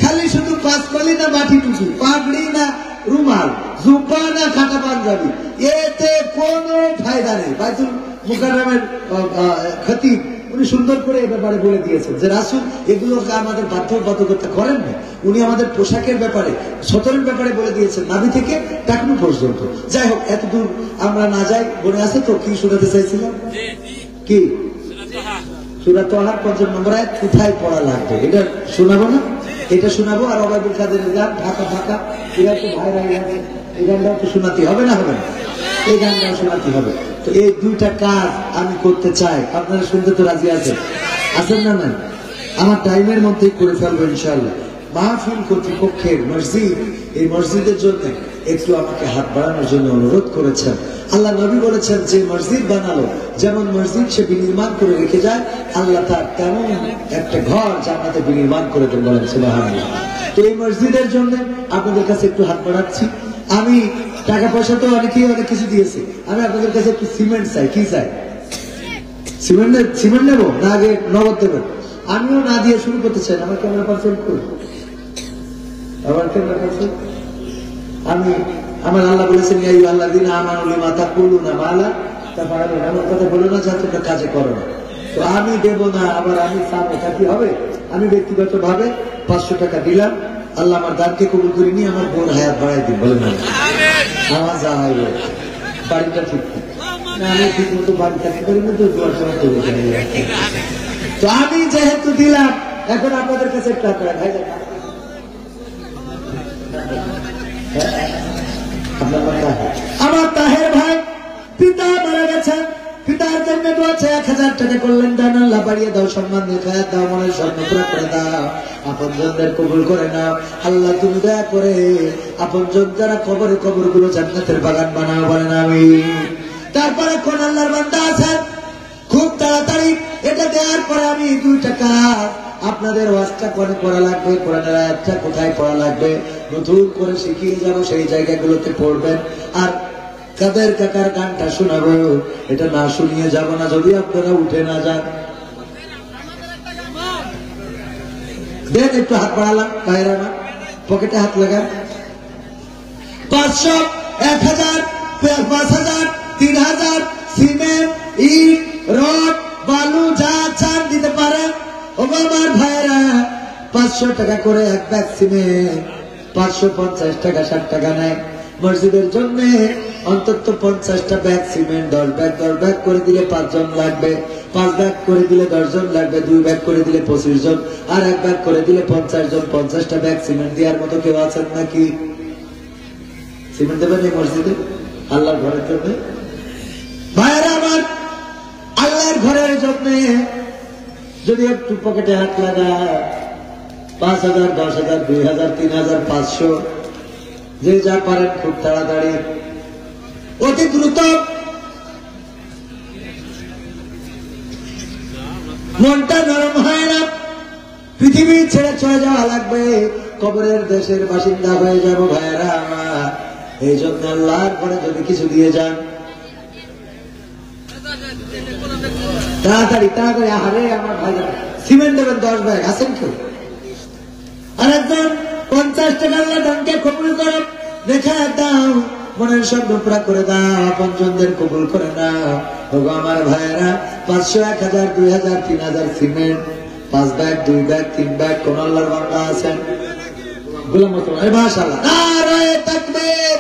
খালি শুধু পাঁচপালি না মাটি টুকু, পাগড়ি না রুমাল, জুব্বা না খাটা পাঞ্জাবি, এতে কোনো ফায়দা নেই। বাইতুল মুকাররমের খতিব উনি সুন্দর করে এ ব্যাপারে বলে দিয়েছেন যে রাসূল এগুলোকে আমাদের বাধ্যবাধকতা করেন না। উনি আমাদের পোশাকের ব্যাপারে, সতরের ব্যাপারে বলে দিয়েছেন নাভি থেকে টাকনু পর্যন্ত। যাই হোক, এত দূর আমরা না যাই। মনে আছে তো কি শোনাতে চাইছিলাম? কি সূরা তাহার ৫০ নম্বর আয়াত কোথায় পড়া লাগবে এটা শোনাবো না? এটা শোনাবো। আর ওবায়দুল কাদেরের গান ঢাকা ঢাকা, এরা তো ভাইরা গেছে, এই গানটাও তো শোনাতে হবে না? হবে না? এই গানটাও শোনাতে হবে। তো এই দুইটা কাজ আমি করতে চাই, আপনারা শুনতে তো রাজি আছেন? আছেন না? না, আমার টাইমের মধ্যেই করে ফেলবো ইনশাআল্লাহ। মাহফিল কর্তৃপক্ষের মসজিদ, এই মসজিদের জন্য একটু আমাকে হাত বাড়ানোর জন্য অনুরোধ করেছেন। আল্লাহ নবী বলেছেন যে মসজিদ বানালো, যেমন মসজিদ সে বিনির্মাণ করে রেখে যায়, আল্লাহ তার তেমন একটা ঘর জান্নাতে বিনির্মাণ করে দেন, বলেন সুবহানাল্লাহ। তো এই মসজিদের জন্য আপনাদের কাছে একটু হাত বাড়াচ্ছি। আমি টাকা পয়সা তো অনেকেই অনেক কিছু দিয়েছে, আমি আপনাদের কাছে একটু সিমেন্ট চাই। কি চাই? সিমেন্ট নেবো না আগে নগদ দেবেন? আমিও না দিয়ে শুরু করতে চাই। আমার ক্যামেরা পার্সেন্ট করি, আমার ক্যামেরা পার্সেন্ট। আমি আমার আল্লাহ বলেছেন এই আল্লাহ দিন আমানু লিমা তাকুলুনা মালা তাফআলুন, আমার কথা বলো না যা তোমরা কাজে করো না। তো আমি দেব না, আবার আমি চাবো, তা কি হবে? আমি ব্যক্তিগত ভাবে 500 টাকা দিলাম, আল্লাহ আমার দানকে কবুল করিনি, আমার বোন হায়াত বাড়াই দিন, বলেন না? আমার যা হয় বাড়িটা ঠিক না, আমি ঠিক মতো বাড়ি থাকতে পারি না, তো দুয়ার সময় তৈরি করে। তো আমি যেহেতু দিলাম, এখন আপনাদের কাছে একটা ভাই আমার তাহের ভাই পিতা মারা গেছেন, পিতার জন্য দোয়া চাই। 1000 টাকা করলেন দান, আল্লাহ বাড়িয়ে দাও, সম্মান দিয়ে খায়াত দাও, মনের স্বপ্ন পুরা করে দাও, আপনজনদের কবুল করে নাও। আল্লাহ তুমি দয়া করে আপনজন যারা কবরে, কবরগুলো জান্নাতের বাগান বানাও, বলেন আমিন। তারপরে কোন আল্লাহর বান্দা আছেন খুব তাড়াতাড়ি এটা দেওয়ার পরে আমি 2 টাকা আপনাদের ওয়াজটা করে পড়া লাগবে, কোরআনের আয়াতটা কোথায় পড়া লাগবে নতুন করে শিখিয়ে যাব, সেই জায়গাগুলোতে পড়বেন। আর কাদের কাকার গানটা শোনাবো, এটা না শুনিয়ে যাব না যদি আপনারা উঠে না যান। দেন একটু হাত বাড়ালাম, বাইরে না পকেটে হাত লাগান। 500, 1000, 5000, 3000 সিমেন্ট, ইট, রড, বালু যা চান দিতে পারেন। ও আমার ভাইরা 500 টাকা করে এক ব্যাগ সিমেন্ট, 550 টাকা 60 টাকা নেয়। মসজিদের জন্য অন্তত 50টা ব্যাগ সিমেন্ট, 10 ব্যাগ করে দিলে 5 জন লাগবে, 5 ব্যাগ করে দিলে 10 জন লাগবে, 2 ব্যাগ করে দিলে 25 জন, আর 1 ব্যাগ করে দিলে 50 জন। 50টা ব্যাগ সিমেন্ট দেওয়ার মতো কেউ আছেন নাকি? সিমেন্ট দেবেন এই মসজিদে আল্লাহর ঘরের জন্য? ভাইরা আমার, আল্লাহর ঘরের জন্য যদি একটু পকেটে হাত লাগা, 5000, 10000, 2000, 3000, 500, যে যা পারেন খুব তাড়াতাড়ি অতি দ্রুত। মনটা নরম হয় না, পৃথিবী ছেড়ে চলে যাওয়া লাগবে, কবরের দেশের বাসিন্দা হয়ে যাব ভাইরা আমার। এই জন্য আল্লাহর ঘরে যদি কিছু দিয়ে যান তাড়াতাড়ি তাড়াতাড়ি। আরে আমার ভাই সিমেন্ট দেবেন 10 ব্যাগ, আছেন কেউ? আরেকজন 50 টাকা আল্লাহ দানকে কবুল করো, দেখা দাও, মনের স্বপ্ন পুরা করে দাও, আপনজনদের কবুল করে নাও। ওগো আমার ভাইয়েরা, 500, 1000, 2000, 3000 সিমেন্ট, 5 ব্যাগ, 2 ব্যাগ, 3 ব্যাগ কোন আল্লাহর বান্দা আছেন? গোলাম মুসলমান, মাশাআল্লাহ, নারায়ে তাকবীর।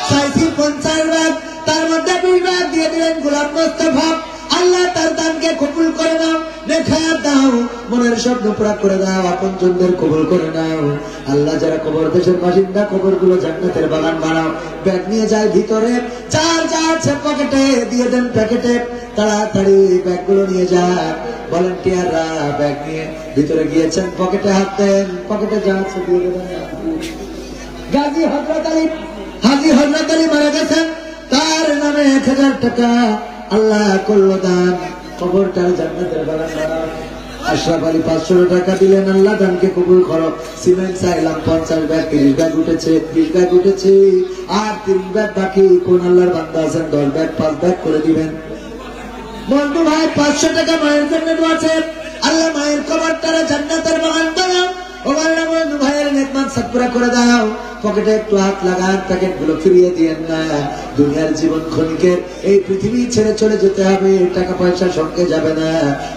চাইছি 50 ব্যাগ, তার মধ্যে 20 ব্যাগ দিয়ে দিলেন গোলাম মোস্তফা। আল্লাহ তার দানকে কবুল করে নাও, দেখা দাও, মনের স্বপ্ন পুরা করে দাও, আপনজনদের কবুল করে নাও। আল্লাহ যারা কবর দেশের বাসিন্দা, কবর গুলো জান্নাতের বাগান বানাও। ব্যাগ নিয়ে যায় ভিতরে, চার পকেটে দিয়ে দেন, প্যাকেটে তাড়াতাড়ি ব্যাগ গুলো নিয়ে যায়। ভলেন্টিয়াররা ব্যাগ নিয়ে ভিতরে গিয়েছেন, পকেটে হাত দেন, পকেটে যা আছে দিয়ে দেবেন। গাজী হযরত আলী, হাজী হযরত আলী মারা গেছেন, তার নামে 1000 টাকা আল্লাহ করলো দান, কবরটার জান্নাতের বাগান বানাও। আশরাফ আলী 500 টাকা দিলেন, আল্লাহ দানকে কবুল করো। সিমেন্ট চাইলাম 50 ব্যাগ, 30 ব্যাগ উঠেছে, 20 ব্যাগ উঠেছে, আর 3 ব্যাগ বাকি। কোন আল্লাহর বান্দা আছেন 10 ব্যাগ 5 ব্যাগ করে দিবেন? বন্ধু ভাই, 500 টাকা মায়ের জন্য আছে, আল্লাহ মায়ের কবরটারে জান্নাতের বাগান বানাও। ও আল্লাহ বন্ধু ভাইয়ের নেকমান সাতপুরা করে দাও। পকেটে একটু হাত লাগান, প্যাকেট গুলো ফিরিয়ে দিয়েন না। দুনিয়ার জীবন ক্ষণিকের, এই পৃথিবী ছেড়ে চলে যেতে হবে, টাকা পয়সা সঙ্গে যাবে না,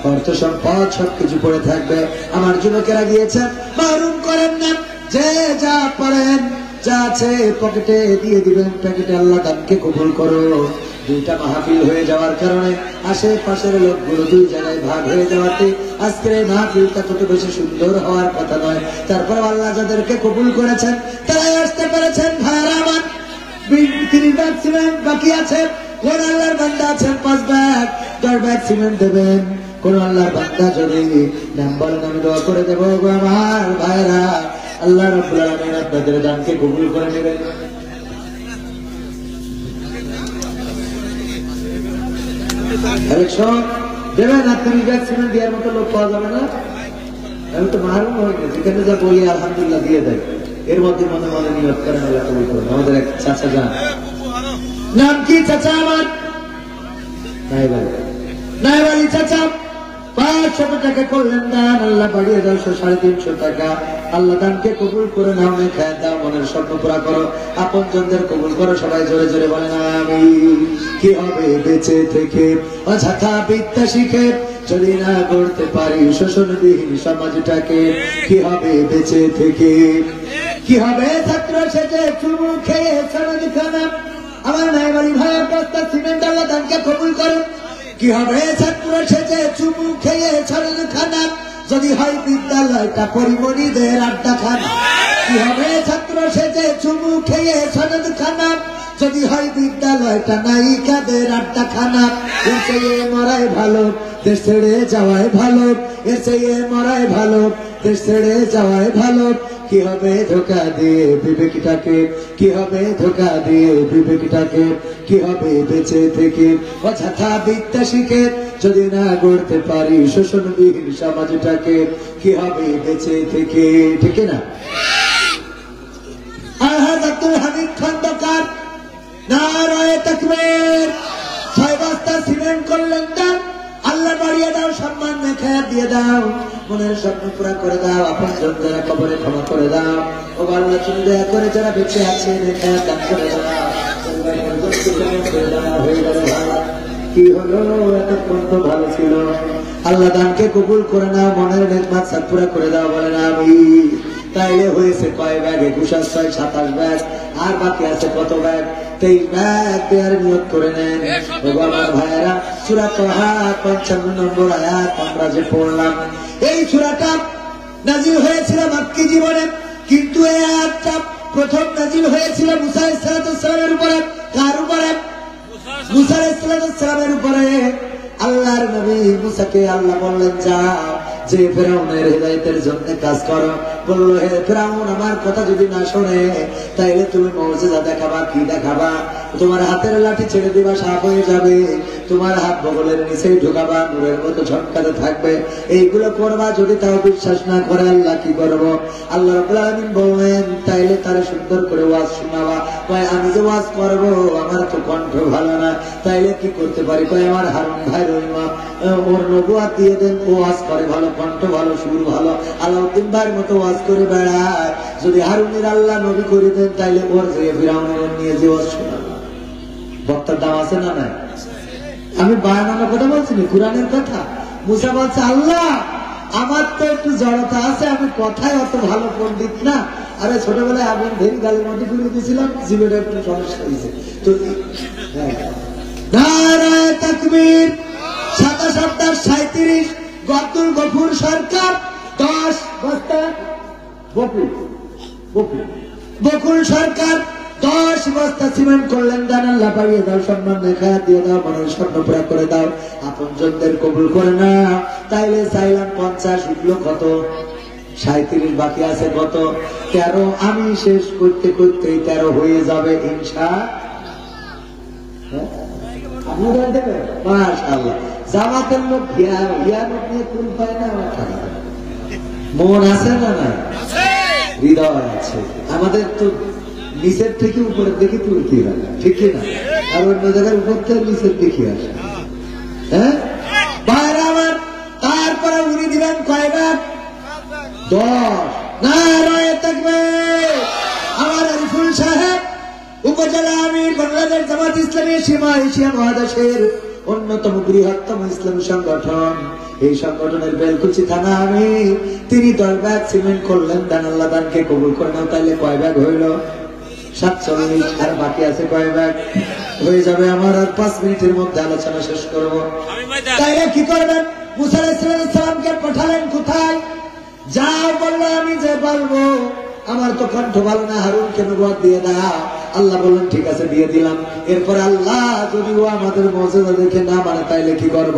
অর্থ সম্পদ সবকিছু পড়ে থাকবে। আমার যুবকেরা গিয়েছেন, মারুম করেন না, যে যা পারেন, যা আছে পকেটে দিয়ে দিবেন, প্যাকেটে আল্লাহ দানকে কবুল করো। 2টা মাহফিল হয়ে যাওয়ার কারণে আশেপাশের লোকগুলো 2 জায়গায় ভাগ হয়ে যাওয়াতে আজকের এই মাহফিলটা কত বেশি সুন্দর হওয়ার কথা নয়। তারপর আল্লাহ যাদেরকে কবুল করেছেন তারাই আসতে পেরেছেন। ভাইরা আমার, 30 ব্যাগ সিমেন্ট বাকি আছে। কোন আল্লাহর বান্দা আছেন 5 ব্যাগ 10 ব্যাগ সিমেন্ট দেবেন? কোন আল্লাহর বান্দা যদি নাম বলেন, আমি দোয়া করে দেবো। আমার ভাইরা, আল্লাহ রাব্বুল আলামিন আপনাদের দানকে কবুল করে নেবেন। দেবেন না, 30 ব্যাগ সিমেন্ট দেওয়ার মতো লোক পাওয়া যাবে না। আমি তো মাহরুম হয়ে গেছি, যেখানে যা বলি আলহামদুলিল্লাহ দিয়ে দেয়। এর মধ্যে মনে মনে নিয়ত করেন আল্লাহ কবুল করুন। আমাদের এক চাচা যান, নাম কি চাচা আমার? নায়েব আলী চাচা 500 টাকা করলেন দান, আল্লাহ বাড়িয়ে দাও 350 টাকা। আল্লাহ দানকে কবুল করে নাও, খায় দাও, মনের স্বপ্ন পুরা করো, আপনজনদের কবুল করো। সবাই জোরে জোরে বলেন আমিন। কি হবে বেঁচে থেকে অযথা বিদ্যা শিখে, যদি না করতে পারি শোষণবিহীন সমাজটাকে? কি হবে বেঁচে থেকে? কি হবে ছাত্র সেজে চুমু খেয়ে সনদ খানা? আমার নায়েব আলী ভাইয়ের বস্তা সিমেন্ট আল্লাহ দানকে কবুল করো। কি হবে ছাত্র সেজে চুমু খেয়ে সনদ খানা, যদি হয় বিদ্যালয়টা পরিমণিদের আড্ডা খানা? কি হবে ছাত্র সেজে চুমু খেয়ে সনদ খানা, যদি হয় বিদ্যালয়টা নায়িকাদের আড্ডা খানা? এর চেয়ে মরাই ভালো, দেশ ছেড়ে যাওয়াই ভালো, এর চেয়ে মরাই ভালো, দেশ ছেড়ে যাওয়াই ভালো। কি হবে ধোকা দিয়ে বিবেকটাকে? কি হবে ধোকা দিয়ে বিবেকটাকে? কি হবে বেঁচে থেকে অযথা বিদ্যা শিখে, যদি না গড়তে পারি শোষণবিহীন সমাজটাকে? কি হবে বেঁচে থেকে? ঠিক না? আলহাজ আব্দুল হামিদ খন্দকার, নারায়ে তাকবীর। 6 বস্তা সিমেন্ট করলেন দান, আল্লাহ বাড়িয়ে দাও, সম্মান মেখায়া দিয়ে দাও, মনের স্বপ্ন পুরা করে দাও, আপনজন যারা কবরে ক্ষমা করে দাও। ও আল্লাহ, তুমি দয়া করে যারা বেঁচে আছে মেখায়া দান করে দাও। কি হলো, এতক্ষণ তো ভালো ছিল। আল্লাহ দানকে কবুল করে নাও, মনের নেকমাত সাত পুরা করে দাও, বলেন আমিন। তাইলে হয়েছে কয় ব্যাগ? 21 আর 6 27 ব্যাগ, আর বাকি আছে কত ব্যাগ? 23 ব্যাগ দেওয়ার নিয়ত করে নেন। আমার ভাইয়েরা, সূরা তাহা 55 নম্বর আয়াত আমরা যে পড়লাম, এই সূরাটা নাজিল হয়েছিল মক্কি জীবনে, কিন্তু এই আয়াতটা প্রথম নাজিল হয়েছিল মুসা আলাইহিস সালামের উপরে। কার উপরে? মুসা আলাইহিস সালামের উপরে। আল্লাহর নবী মুসাকে আল্লাহ বললেন, যাও যে ফেরাউনের হেদায়েতের জন্য কাজ করো। বলল, হে ফেরাউন, আমার কথা যদি না শোনে তাইলে তুমি মুজিজা দেখাবা। কি দেখাবা? তোমার হাতের লাঠি ছেড়ে দিবা সাপ হয়ে যাবে, তোমার হাত বগলের নিচেই ঢুকাবা নূরের মতো ঝটকাতে থাকবে। এইগুলো করবা, যদি তাও বিশ্বাস না করে আল্লাহ কি করবো? আল্লাহ রাব্বুল আলামিন বলেন তাইলে তারে সুন্দর করে ওয়াজ শোনাবা। কয় আমি যে ওয়াজ করবো আমার তো কণ্ঠ ভালো না, তাইলে কি করতে পারি? কয় আমার হারুন ভাই রহিমা ওর নবুয়াত দিয়ে দেন, ও ওয়াজ করে ভালো, কণ্ঠ ভালো, সুর ভালো, আলাউদ্দিন ভাইয়ের মতো ওয়াজ করে বেড়ায়। যদি হারুনের আল্লাহ নবী করে দেন তাইলে ওর যে ফিরাউনের নিয়ে যে ওয়াজ শোনাবো। বক্তার দাম আছে না নাই? আমি বায়ানের কথা বলছি না, কুরআনের কথা। মুসা বলছে আল্লাহ আমার তো একটু জড়তা আছে, আমি কথায় অত ভালো পণ্ডিত না। আরে ছোটবেলায় আগুন ধরে গালে মাটি ঘুরে দিয়েছিলাম, জীবনে একটু সমস্যা হয়েছে। তো নারায়ে তাকবীর। 27-37 গদ্দুল গফুর সরকার 10 বস্তা বকুল সরকার 10 বস্তা সিমেন্ট করলেন। দান আল্লাহ পাইয়ে দাও, সম্মান দেখা দিয়ে দাও, মনের স্বপ্ন পুরা করে দাও, আপনজনদের কবুল করে না। তাইলে চাইলাম 50, উঠলো কত? 37, বাকি আছে কত? 13। আমি শেষ করতে করতে 13 হয়ে যাবে ইনশাআল্লাহ। আপনারা দেখবেন মাশাআল্লাহ, জামাতের লোক হিয়ানত নিয়ে কুল পায় না, আমার টাকা মন আছে না নাই? হৃদয় আছে। আমাদের তো নিচের থেকে উপরের দিকে তুলতে হয়, ঠিক না? আর অন্য জায়গার উপর থেকে নিচের দিকে আসে। হ্যাঁ বাইরে আমার। তারপরে উনি দিলেন কয় ভাগ? 10। নারায়ে তাকবীর। আমার আরিফুল সাহেব উপজেলা আমির, বাংলাদেশ জামাত ইসলামী সীমা এশিয়া মহাদেশের অন্যতম বৃহত্তম ইসলামী সংগঠন। এই সংগঠনের বেলকুচি থানা আমির, তিনি 10 ব্যাগ সিমেন্ট করলেন। দান আল্লাহ দানকে কবুল করে নাও। তাইলে কয় ব্যাগ হইল? 47। আর বাকি আছে কয় ব্যাগ? হয়ে যাবে আমার আর 5 মিনিটের মধ্যে আলোচনা শেষ করব। তাইলে কি করবেন? মুসা আলাইহিস সালামকে পাঠালেন কোথায়? যাও বললো আমি যে বলবো, আমার তো কণ্ঠ ভালো না, হারুনকে নবুয়ত দিয়ে দাও। আল্লাহ বললেন ঠিক আছে দিয়ে দিলাম। এরপর আল্লাহ যদি ও আমাদের মুজিজা দেখে না মানে তাইলে কি করব?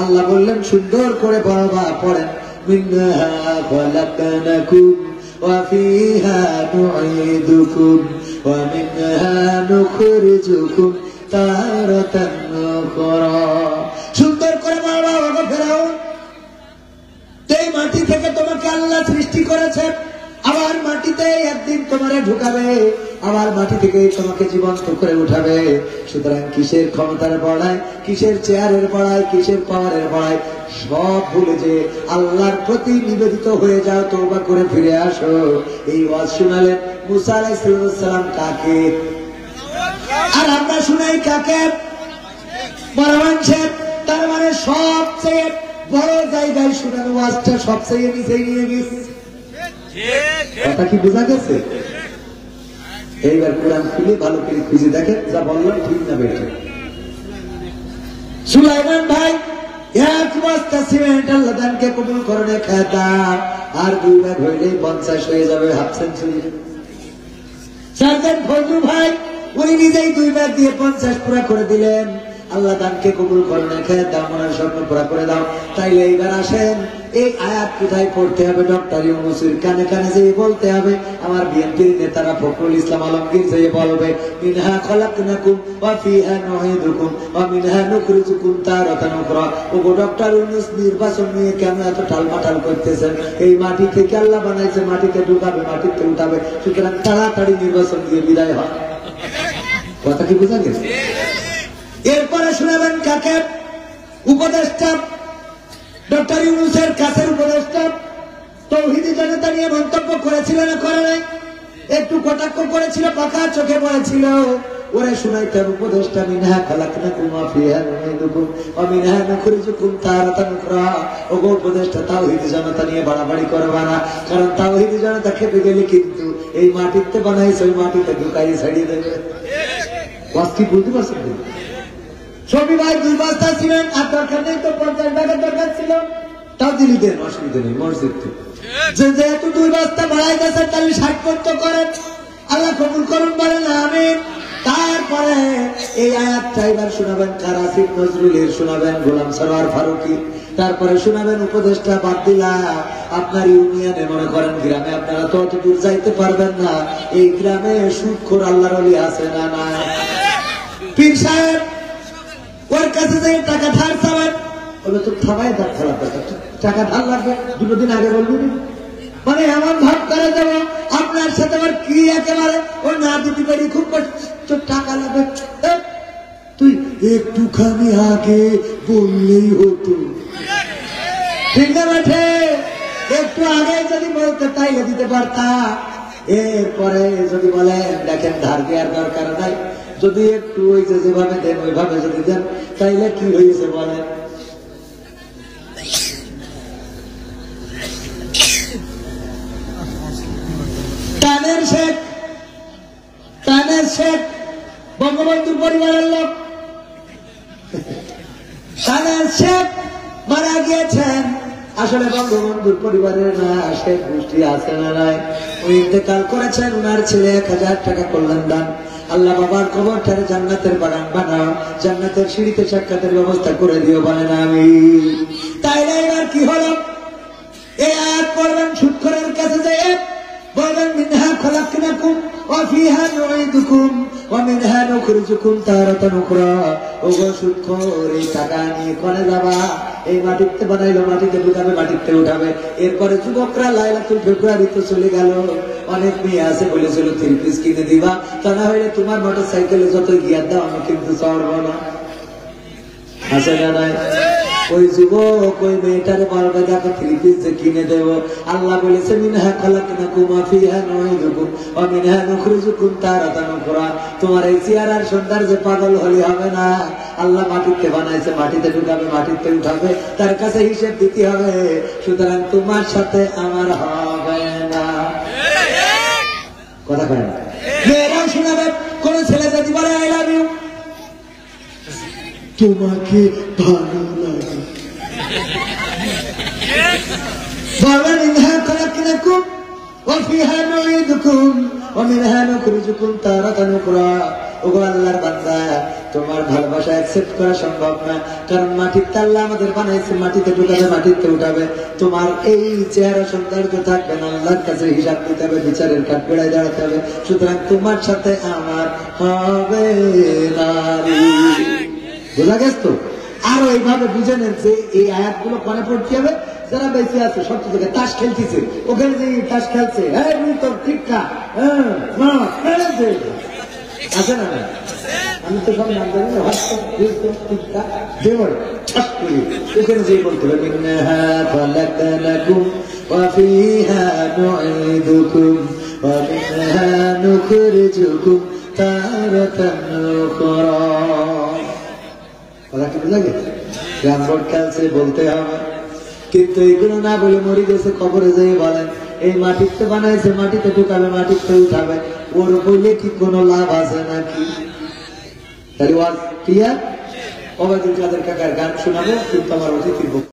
আল্লাহ বললেন সুন্দর করে পড়বা, পড়েন মিনহা খালাকনাকুম ওয়া ফিহা নুঈদুকুম ওয়া মিনহা নুখরিজুকুম তারাতান উখরা। সুন্দর করে পড়বা। ওগো ফেরাউন, এই মাটি থেকে তোমাকে আল্লাহ সৃষ্টি করেছে, আবার মাটিতে একদিন তোমারে ঢুকাবে, আবার মাটি থেকে তোমাকে জীবন্ত করে উঠাবে। সুতরাং কিসের ক্ষমতার বড়াই, কিসের চেয়ারের বড়াই, কিসের পাওয়ারের বড়াই, সব ভুলে যে আল্লাহর প্রতি নিবেদিত হয়ে যাও, তওবা করে ফিরে আসো। এই ওয়াজ শুনালেন মুসা আলাইহিস সালাম কাকে? আর আমরা শুনাই কাকে? বড় মানুষের। তার মানে সবচেয়ে বড় জায়গায় শুনানো ওয়াজটা সবচেয়ে নিচে নিয়ে গেছে। কথা কি বোঝা গেছে? এইবার কোরআন খুলে ভালো করে খুঁজে দেখেন, যা বললাম ঠিক না বেঠিক। সুলাইমান ভাই 1 বস্তা সিমেন্ট আল্লাহ দানকে কবুল করে খায় দাও, আর 2 ভাগ হইলেই 50 হয়ে যাবে, হাফ সেঞ্চুরি। সার্জেন্ট ফজলু ভাই উনি নিজেই 2 ভাগ দিয়ে 50 পুরা করে দিলেন। আল্লাহ দানকে কবুল করে খায় দাও, মনের স্বপ্ন পুরা করে দাও। তাইলে এইবার আসেন, এই আয়াত কোথায় পড়তে হবে? ডক্টর ইউনূসের কানে কানে যেয়ে বলতে হবে। আমার বিএনপির নেতারা ফখরুল ইসলাম আলমগীর যেয়ে বলবে মিনহা খলাকনাকুম ওয়া ফিহা নুঈদুকুম ওয়া মিনহা নুখরিজুকুম তারাতান উখরা। ওগো ডক্টর ইউনূস, নির্বাচন নিয়ে কেন এত টালমাটাল করতেছেন? এই মাটি থেকে আল্লাহ বানাইছে, মাটিতে ঢুকাবে, মাটিতে উঠাবে। সুতরাং তাড়াতাড়ি নির্বাচন দিয়ে বিদায় হয়। কথা কি বোঝা গেছে? এরপরে শোনাবেন কাকে? উপদেষ্টা, ডক্টর ইউনূসের কাছের উপদেষ্টা। তাওহীদি জনতা নিয়ে মন্তব্য করেছিল না করে নাই? একটু কটাক্ষ করেছিল, পাকা চোখে পড়েছিল। ওরে শুনাইতে উপদেষ্টা মিনহা খালাকনাকুম ওয়া ফিহা নুঈদুকুম ওয়া মিনহা নুখরিজুকুম তারাতান উখরা। ওগো উপদেষ্টা, তাওহীদি জনতা নিয়ে বাড়াবাড়ি করবা না, কারণ তাওহীদি জনতা খেপে গেলে কিন্তু এই মাটিতে বানাইছে, ওই মাটিতে ঢুকাই ছাড়িয়ে দেবে। ওয়াজ কি বুঝতে পারছেন? ছবি ভাই 2 বস্তা সিমেন্ট আর দরকার নেই তো 50 টাকার দরকার ছিল, তাও দিলি দেন, অসুবিধা নেই। মসজিদ যেহেতু 2 বস্তা বাড়াই গেছে, তাহলে 60 করতে করেন। আল্লাহ কবুল করুন, বলেন আমিন। তারপরে এই আয়াতটা এবার শোনাবেন কারাসিফ নজরুলের, শোনাবেন গোলাম সরওয়ার ফারুকি, তারপরে শোনাবেন উপদেষ্টা বাদ দিলা আপনার ইউনিয়নে, মনে করেন গ্রামে আপনারা তো অত দূর যাইতে পারবেন না, এই গ্রামে সুদখোর আল্লাহর ওলি আছে না নাই? পীর সাহেব ওর কাছে যে টাকা ধার চাবেন, বলে তোর থামায় ধার খারাপ টাকা ধার লাগবে, 2 দিন আগে বলবি না। মানে এমন ভাব করে দেবো আপনার সাথে আমার কি একেবারে ও না দিতে পারি, খুব তোর টাকা লাগবে, তুই একটুখানি আগে বললেই হতো। ঠিক না বেঠে? একটু আগে যদি বলতে তাইলে দিতে পারতা। এরপরে যদি বলেন দেখেন ধার দেওয়ার দরকার নাই, যদি একটু ওই যেভাবে দেন ওইভাবে যদি দেন তাইলে কি হয়েছে বলেন? কানের শেখ বঙ্গবন্ধুর পরিবারের লোক, কানের শেখ মারা গিয়েছেন। আসলে বঙ্গবন্ধুর পরিবারের না, শেখ গোষ্ঠী আছে না নাই, উনি ইন্তেকাল করেছেন। উনার ছেলে 1000 টাকা করলেন দান, আল্লাহ বাবার কবরটারে জান্নাতের বাগান বানাও, জান্নাতের সিঁড়িতে সাক্ষাতের ব্যবস্থা করে দিও, বলেন আমিন। তাইলে এবার কি হলো? এই আয়াত পড়বেন, সুদখোরের কাছে যায় বলবেন মিনহা খলাকনাকুম ওয়া ফিহা নুঈদুকুম ওয়া মিনহা নুখরিজুকুম তারাতান উখরা। ওগো সুদখোর, এই টাকা নিয়ে কোনে যাবা? এই মাটিতে বানাইলো, মাটিতে ঢুকাবে, মাটিতে উঠাবে। এরপরে যুবকরা লাইলাতুল ফেব্রুয়ারিতে চলে গেল, অনেক মেয়ে আছে বলেছিল 3 পিস কিনে দিবা, তা না হইলে তোমার মোটরসাইকেলে যত গিয়ার দাও আমি কিন্তু চড়বো না। আছে না নাই? ওই যুবক ওই মেয়েটারে বলবে দেখো 3 পিস যে কিনে দেবো, আল্লাহ বলেছে মিনহা খালাকনাকুম ওয়া ফিহা নুঈদুকুম ওয়া মিনহা নুখরিজুকুম তারাতান উখরা। তোমার এই চেহারার সৌন্দর্যে পাগল হলে হবে না, আল্লাহ মাটিতে বানাইছে, মাটিতে ঢুকাবে, মাটিতে উঠাবে, তার কাছে হিসেব দিতে হবে। সুতরাং তোমার সাথে আমার হবে না। কথা কয় না? মেয়েরাও শোনাবে, কোন ছেলে যদি বলে আই লাভ ইউ, তোমাকে ভালো লাগে, বলেন মিনহা খলাকনাকুম ওয়া ফিহা নুঈদুকুম ওয়া মিনহা নুখরিজুকুম তারাতান উখরা। ওগো আল্লাহর বান্দা, তোমার ভালোবাসা অ্যাকসেপ্ট করা সম্ভব না, কারণ মাটিতে আল্লাহ আমাদের বানাইছে, মাটিতে ঢুকাবে, মাটিতে উঠাবে। তোমার এই চেহারা সৌন্দর্য থাকবে না, আল্লাহর কাছে হিসাব দিতে হবে, বিচারের কাঠগড়ায় দাঁড়াতে হবে। সুতরাং তোমার সাথে আমার হবে না। বোঝা গেছে তো? আরো এইভাবে বুঝে নেন যে এই আয়াতগুলো কোনে পড়তে হবে? যারা বেঁচে আছে সব জায়গায় তাস খেলতেছে, ওখানে যে তাস খেলছে, হ্যাঁ তো ঠিকঠাক, আছে না? আমি তো সব নাম জানি না, ঠিকঠাক দেওয়ার ওখানে যে বলতে হবে মিনহা খালাকনাকুম ওয়া ফিহা নুঈদুকুম ওয়া মিনহা নুখরিজুকুম তারাতান উখরা। কথা কি বুঝা গেছে? গান বোর্ড খেলছে বলতে হবে, কিন্তু এইগুলো না বলে মরে গেছে, কবরে যেয়ে বলেন এই মাটিতে বানাইছে, মাটিতে ঢুকাবে, মাটিতে উঠাবে, ওর বললে কি কোনো লাভ আছে নাকি? তাহলে ওয়াজ ক্লিয়ার? ওবায়দুল কাদের কাকার গান শোনাবো, কিন্তু আমার অতিথির